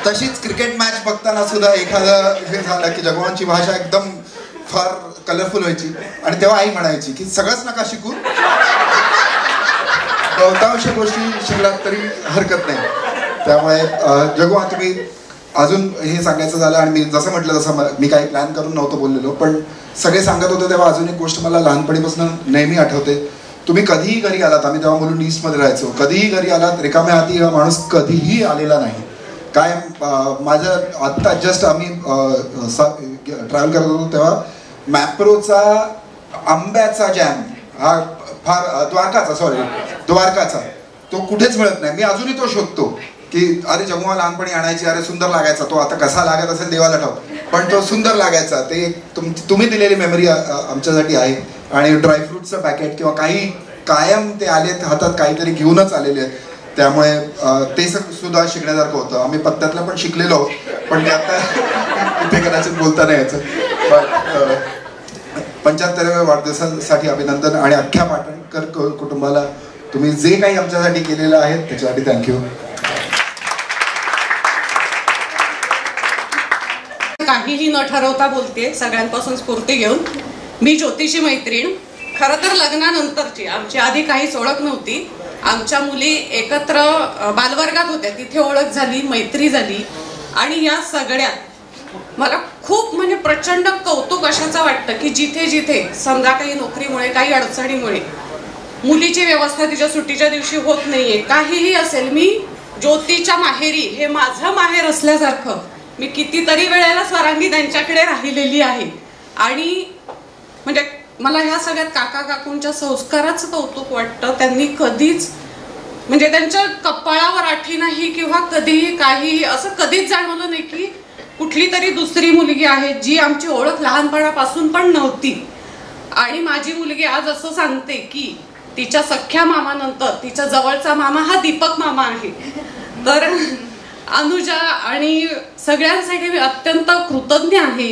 तशीच क्रिकेट मॅच बघताना सुद्धा एखादं हे झालं की जगुमांची भाषा एकदम फार कलरफुल व्हायची. आणि तेव्हा आई म्हणायची की सगळंच नका शिकू, बहुतांश गोष्टी शिकलात तरी हरकत नाही. त्यामुळे जगुमा तुम्ही अजून हे सांगायचं झालं, आणि मी जसं म्हटलं तसं मी काही प्लॅन करून नव्हतं बोललेलो, पण सगळे सांगत होते तेव्हा अजून एक गोष्ट मला लहानपणीपासून नेहमी आठवते. तुम्ही कधीही घरी आलात, आम्ही तेव्हा मुलं ईस्टमध्ये राहायचो, कधीही घरी आलात रिकाम्या हाती हा माणूस कधीही आलेला नाही. काय माझं आत्ता जस्ट आम्ही ट्रॅव्हल करत होतो तेव्हा मॅप्रोचा आंब्याचा जॅम हा फार द्वारकाचा तो कुठेच मिळत नाही. मी अजूनही तो शोधतो की अरे जगुमा लहानपणी आणायची, अरे सुंदर लागायचा. तो आता कसा लागत असेल देवाला ठाऊक, पण तो सुंदर लागायचा. ते तुम्ही दिलेली मेमरी आमच्यासाठी आहे. आणि ड्रायफ्रूटचं पॅकेट किंवा काही कायम ते आलेत हातात काहीतरी घेऊनच आलेले आहेत, त्यामुळे ते सुद्धा शिकण्यासारखं होतं. आम्ही पत्त्यातलं पण शिकलेलो आहोत, पण ते आता इथे कदाचित बोलता नाही यायचं. 75व्या वाढदिवसासाठी अभिनंदन. आणि अख्ख्या पाटणकर कुटुंबाला तुम्ही जे काही आमच्यासाठी केलेलं आहे त्याच्यासाठी थँक्यू. काहीही न ठरवता बोलते, सगळ्यांपासून स्फूर्ती घेऊन. मी ज्योतीची मैत्रीण, खरं तर लग्नानंतरची. आमची आधी काहीच ओळख नव्हती. आमच्या मुली एकत्र बालवर्गात होत्या, तिथे ओळख झाली, मैत्री झाली. आणि या सगळ्यात मला खूप म्हणजे प्रचंड कौतुक अशाचं वाटतं की जिथे जिथे समजा काही नोकरीमुळे काही अडचणीमुळे मुलीची व्यवस्था तिच्या सुट्टीच्या दिवशी होत नाहीये, काहीही असेल, मी ज्योतीच्या माहेरी हे माझं माहेर असल्यासारखं मी कितीतरी वेळेला स्वरांगी त्यांच्याकडे राहिलेली आहे. आणि म्हणजे मला ह्या सगळ्यात काका काकूंच्या संस्काराचं कौतुक वाटतं. त्यांनी कधीच म्हणजे त्यांच्या कपाळावर आठी नाही किंवा कधीही काही असं कधीच जाणवलं नाही की कुठली तरी दुसरी मुलगी आहे जी आमची ओळख लहानपणापासून पण नव्हती. आणि माझी मुलगी आज असं सांगते की तिच्या सख्या मामानंतर तिच्या जवळचा मामा हा दीपक मामा आहे. तर अनुजा आणि सगळ्यांसाठी मी अत्यंत कृतज्ञ आहे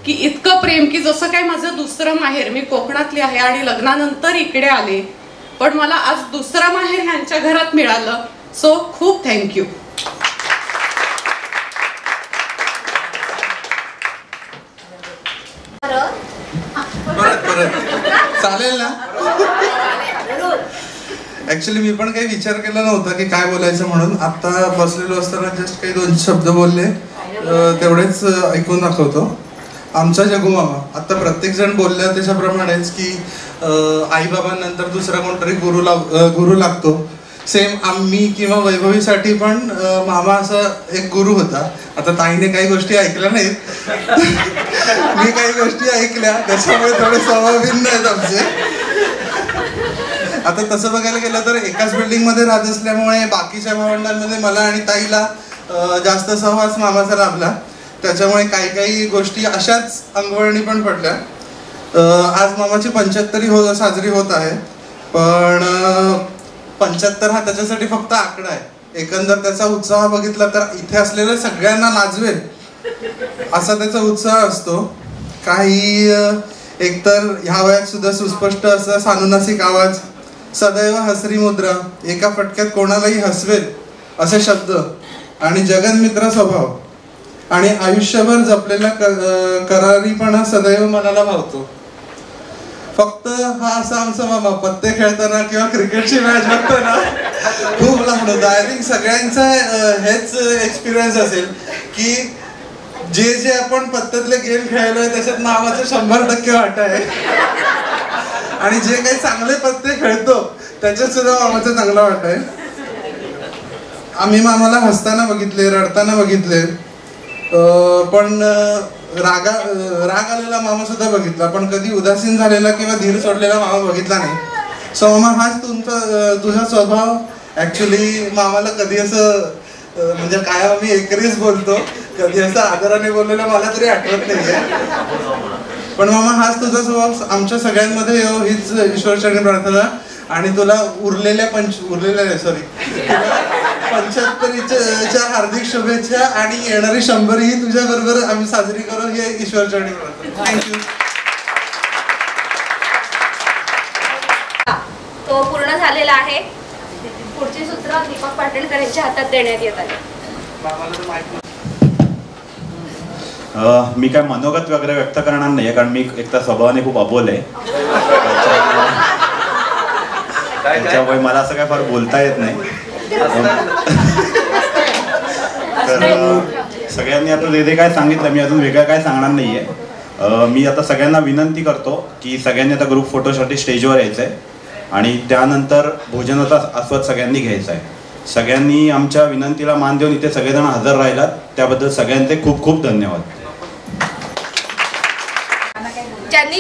की इतकं प्रेम, की जसं काय माझं दुसरं माहेर, मी कोकणातली आहे आणि लग्नानंतर इकडे आले, पण मला आज दुसरं माहेर ह्यांच्या घरात मिळालं. सो खूप थँक्यू. चालेल ना? ऍक्च्युली मी पण काही विचार केला नव्हता की काय बोलायचं म्हणून. आता बसलेलो असताना जस्ट काही 2 शब्द बोलले, तेवढेच ऐकून दाखवतो. आमचा जगू मामा, आता प्रत्येक जण बोलल्या त्याच्याप्रमाणेच की आईबाबांनंतर दुसरा कोणतरी गुरु लागतो. सेम आम्ही किंवा वैभवीसाठी पण मामा असा एक गुरु होता. आता ताईने काही गोष्टी ऐकल्या नाहीत, मी काही गोष्टी ऐकल्या, त्याच्यामुळे थोडे स्वभाव भिन्न आहेत आमचे. आता तसं बघायला गेलं तर एकाच बिल्डिंग मध्ये राहत असल्यामुळे बाकीच्या भावंडांमध्ये मला आणि ताईला जास्त सहवास मामाचा लाभला. त्याच्यामुळे काही काही गोष्टी अशाच अंगवळणी पण पडल्या. आज मामाची 75 साजरी होत आहे, पण 75 हा त्याच्यासाठी फक्त आकडा आहे. एकंदर त्याचा उत्साह बघितला तर इथे असलेल्या सगळ्यांना नाचवेल असा त्याचा उत्साह असतो. काही एकतर ह्या वयात सुद्धा सुस्पष्ट असा सानुनासिक आवाज, सदैव हसरी मुद्रा, एका फटक्यात कोणालाही हसवेल असे शब्द, आणि जगन्मित्र स्वभाव, आणि आयुष्यभर जपलेला करारीपणा सदैव मनाला भावतो. फक्त हा असा आमचा मामा पत्ते खेळताना किंवा क्रिकेटची मॅच बघताना खूप लांब होता. आय थिंक सगळ्यांचा हेच एक्सपिरियन्स असेल की जे आपण पत्त्यातले गेम खेळलोय त्याच्यात मामाचं 100% वाटा आहे, आणि जे काही चांगले पत्ते खेळतो त्याच्यात सुद्धा मामाचा चांगला वाटा आहे. आम्ही मामाला हसताना बघितले, रडताना बघितले, पण राग आलेला मामा सुद्धा बघितला, पण कधी उदासीन झालेला किंवा धीर सोडलेला मामा बघितला नाही. सो मामा, हाच तुझा स्वभाव. ऍक्च्युली मामाला कधी असं म्हणजे काय आम्ही एकरीच बोलतो, कधी असं आदराने बोललेलं मला तरी आठवत नाहीये. पण मामा, हाच तुझा स्वभाव आमच्या सगळ्यांमध्ये येऊ हीच ईश्वरचरणी प्रार्थना. आणि तुला उरलेल्या 75च्या हार्दिक शुभेच्छा, आणि येणारी 100 ही तुझ्या बरोबर आम्ही साजरी करू हे ईश्वरचरणी प्रार्थना. थँक्यू. तो पूर्ण झालेला आहे. पुढची सूत्र दीपक पाटणकर यांच्या हातात देण्यात येत आहे. मी काय मनोगत वगैरे व्यक्त करणार नाही, कारण मी एकदा स्वभावाने खूप अबोल आहे, त्याच्यामुळे मला असं काय फार बोलता येत नाही. तर सगळ्यांनी आता जे काय सांगितलं, मी अजून वेगळं काय सांगणार नाहीये. मी आता सगळ्यांना विनंती करतो की सगळ्यांनी आता ग्रुप फोटोसाठी स्टेजवर यायचं आहे, आणि त्यानंतर भोजनाचा आस्वाद सगळ्यांनी घ्यायचा आहे. सगळ्यांनी आमच्या विनंतीला मान देऊन इथे सगळेजण हजर राहिलात, त्याबद्दल सगळ्यांचे खूप खूप धन्यवाद.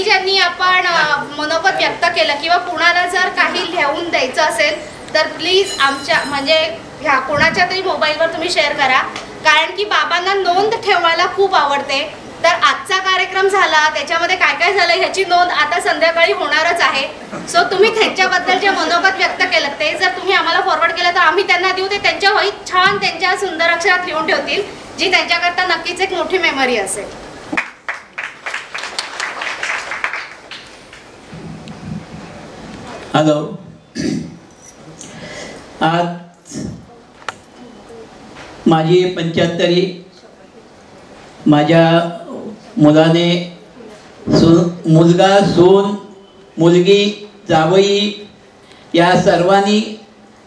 ज्यांनी आपण मनोगत व्यक्त केलं किंवा कुणाला जर काही लिहून द्यायचं असेल तर प्लीज आमच्या म्हणजे ह्या कोणाच्या तरी मोबाईलवर तुम्ही शेअर करा, कारण की बाबांना नोंद ठेवायला खूप आवडते. तर आजचा कार्यक्रम झाला, त्याच्यामध्ये काय काय झालं ह्याची नोंद आता संध्याकाळी होणारच आहे. सो तुम्ही त्यांच्याबद्दल जे मनोगत व्यक्त केलं ते जर तुम्ही आम्हाला फॉरवर्ड केलं तर आम्ही त्यांना देऊ, ते त्यांच्या वहीत छान त्यांच्या सुंदर अक्षरात लिहून ठेवतील, जी त्यांच्याकरता नक्कीच एक मोठी मेमरी असेल. हॅलो, आज माझी 75 माझ्या मुलाने मुलगा, सून, मुलगी, जावई या सर्वांनी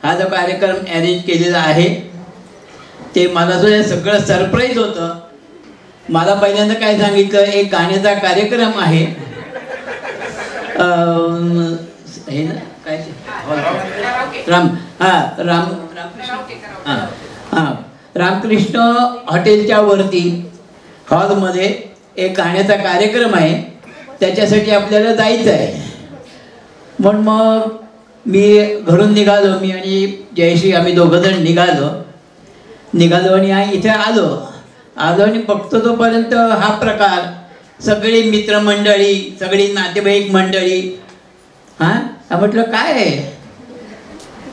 हा जो कार्यक्रम अरेंज केलेला आहे. ते मला सुद्धा सगळं सरप्राईज होतं. मला पहिल्यांदा काय सांगितलं, एक गाण्याचा कार्यक्रम आहे, हे ना काय रामकृष्ण हॉटेलच्या वरती हॉलमध्ये एक गाण्याचा कार्यक्रम आहे, त्याच्यासाठी आपल्याला जायचं आहे. म्हणून मग मी घरून निघालो, मी आणि जयश्री आम्ही दोघंजण निघालो आणि इथे आलो. आलो आणि बघतो तोपर्यंत हा प्रकार, सगळी मित्रमंडळी, सगळी नातेवाईक मंडळी, म्हटलं काय आहे,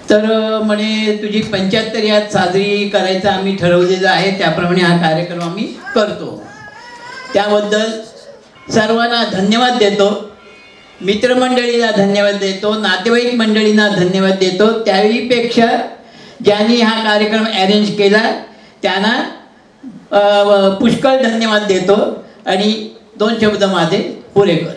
तर म्हणे तुझी 75 यात साजरी करायचं आम्ही ठरवलेलं आहे, त्याप्रमाणे हा कार्यक्रम आम्ही करतो. त्याबद्दल सर्वांना धन्यवाद देतो, मित्रमंडळीला धन्यवाद देतो, नातेवाईक मंडळींना धन्यवाद देतो. त्यावेळीपेक्षा ज्यांनी हा कार्यक्रम अरेंज केला त्यांना पुष्कळ धन्यवाद देतो आणि 2 शब्द माझे पुरे करतो.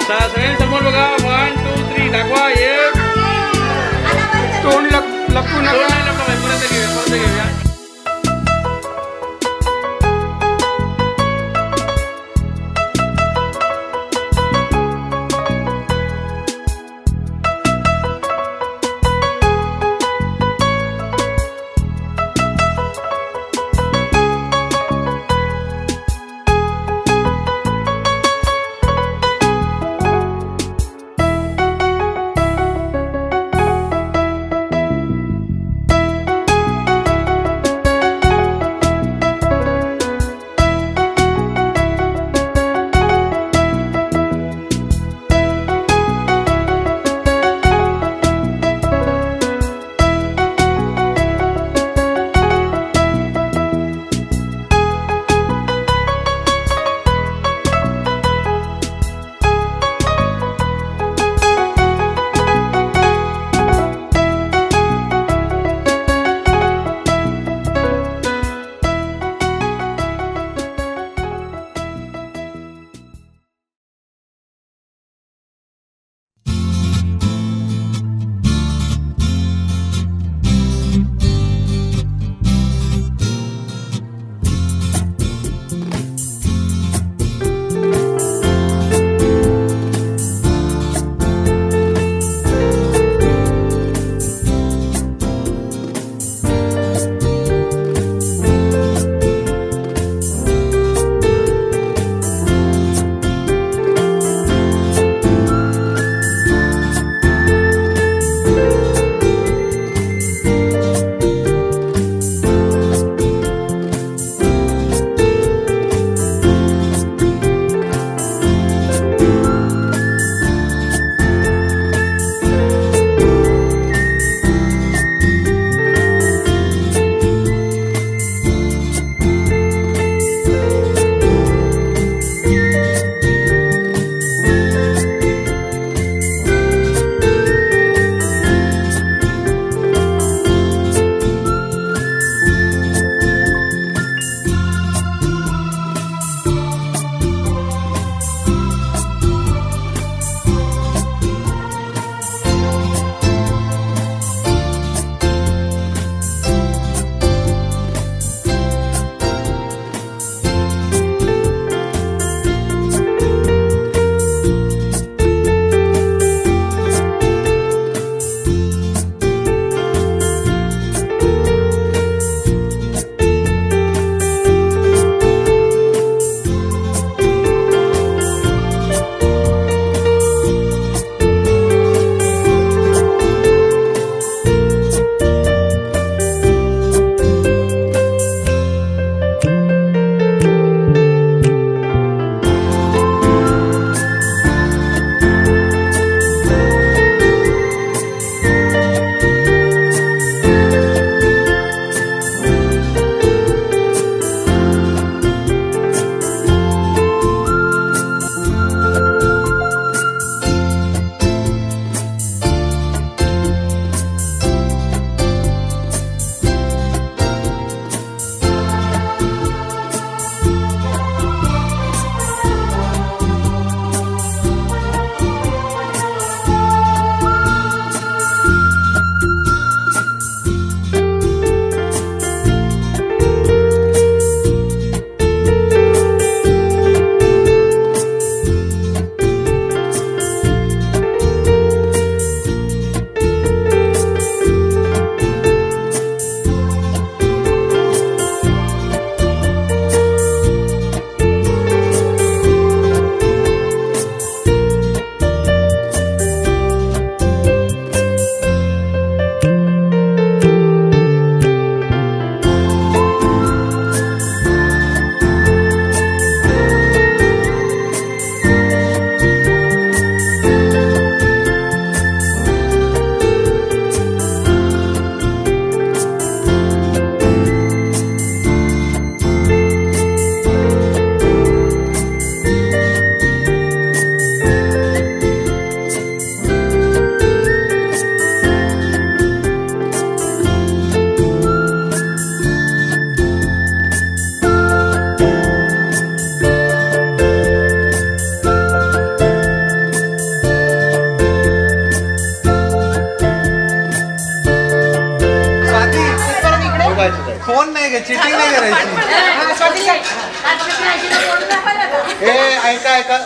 समोर बघा 1 2 3 दाखवा एक तोंड लपू नका परत घेऊया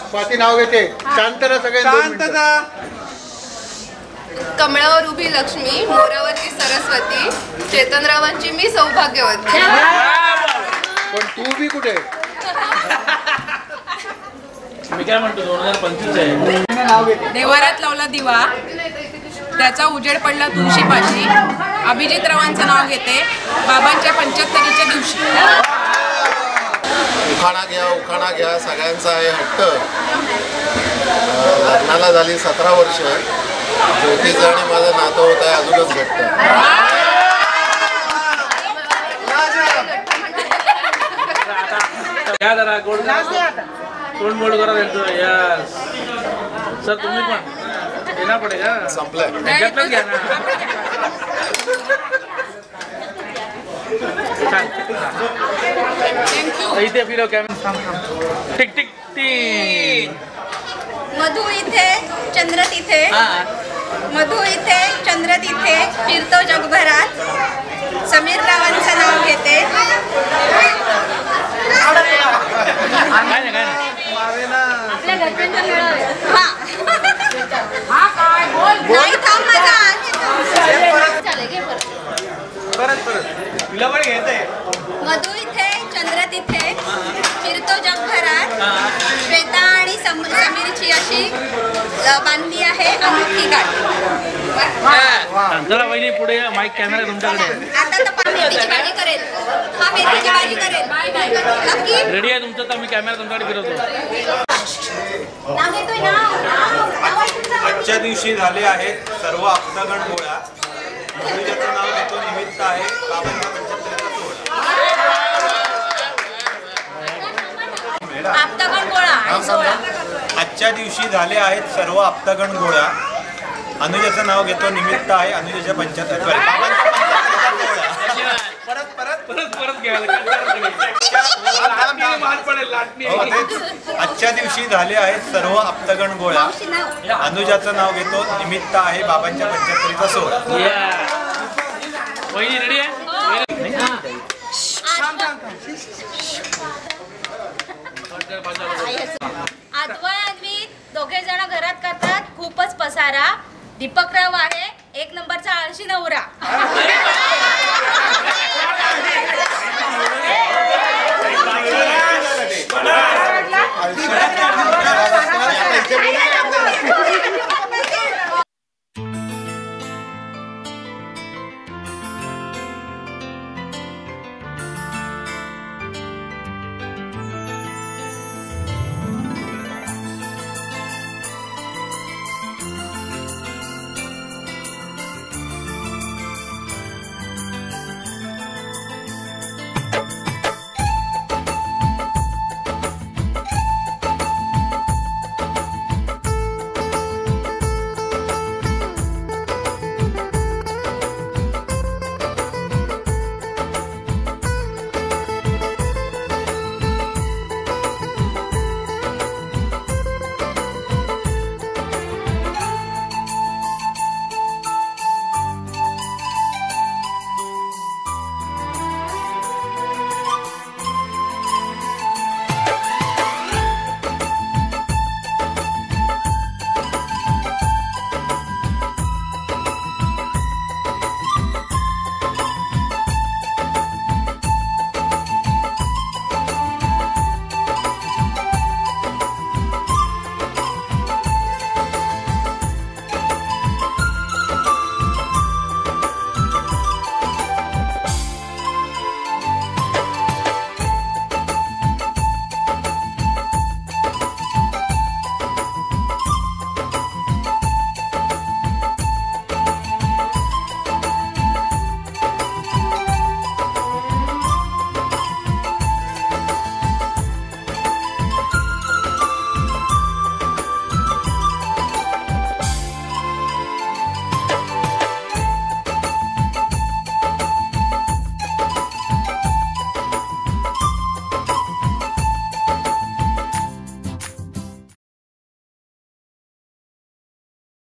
स्वाती नाव घेते. शांतता सगळे. शांतता. कमळावर उभी लक्ष्मी, मोरावरची सरस्वती, चेतनरावांची मी सौभाग्यवती. पण तू बी कुठे? मी काय म्हणतो 2025 आहे. देवारात लावला दिवा, त्याचा उजेड पडला तुळशीपाशी. अभिजित रावांचं नाव घेते बाबांच्या 75च्या दिवशी. उखाणा घ्या सगळ्यांचा आहे हट्ट. लग्नाला झाली 17 वर्ष. ज्योतीचं आणि माझं नातं होत आहे अजूनच घट्ट. क्या जरा गोड तोंड मोड करा देतो यार. सर तुम्ही पण देना पडेगा. संपलं त्याच्यातच घ्या ना. इथे फिरव कॅमेरा. टिक टिक टिक. मधु इथे चंद्र तिथे. मधु इथे चंद्र तिथे फिरतो जगभरात. समीर रावांचं नाव घेते. आपल्या घरच्यांच्या नाही थांब माझा. मधु इथे चंद्र तिथे फिरतो जगभरात. श्वेता आणि समीरची अशी बांधली आहे अनोखी गाठ. चला वहिनी पुढे माईक कॅमेरा तुमच्याकडे. आता तर मेथीची भाजी करेल. हा मेथीची भाजी करेल. नक्की रेडी आहे तुमचं तर मी कॅमेरा तुमच्याकडे फिरवतो. आजच्या दिवशी झाले आहेत सर्व आप्तगण गोळा. ज्याचं नाव घेतो निमित्त आहे बाबांच्या 75चा सोहळा. आजच्या दिवशी झाले आहेत सर्व आप्तगण गोळा. अनुजाचं नाव घेतो निमित्त आहे अनुजाच्या 75चा आजच्या दिवशी झाले आहेत सर्व आप्तगण गोळा. अनुजाचं नाव घेतो निमित्त आहे बाबांच्या 75चा सोहळा. रेडी आहे. आजवा आदमी दोघे जण घरात करतात खूपच पसारा. दीपकराव आहे 1 नंबरचा आळशी नवरा. आयुष्यात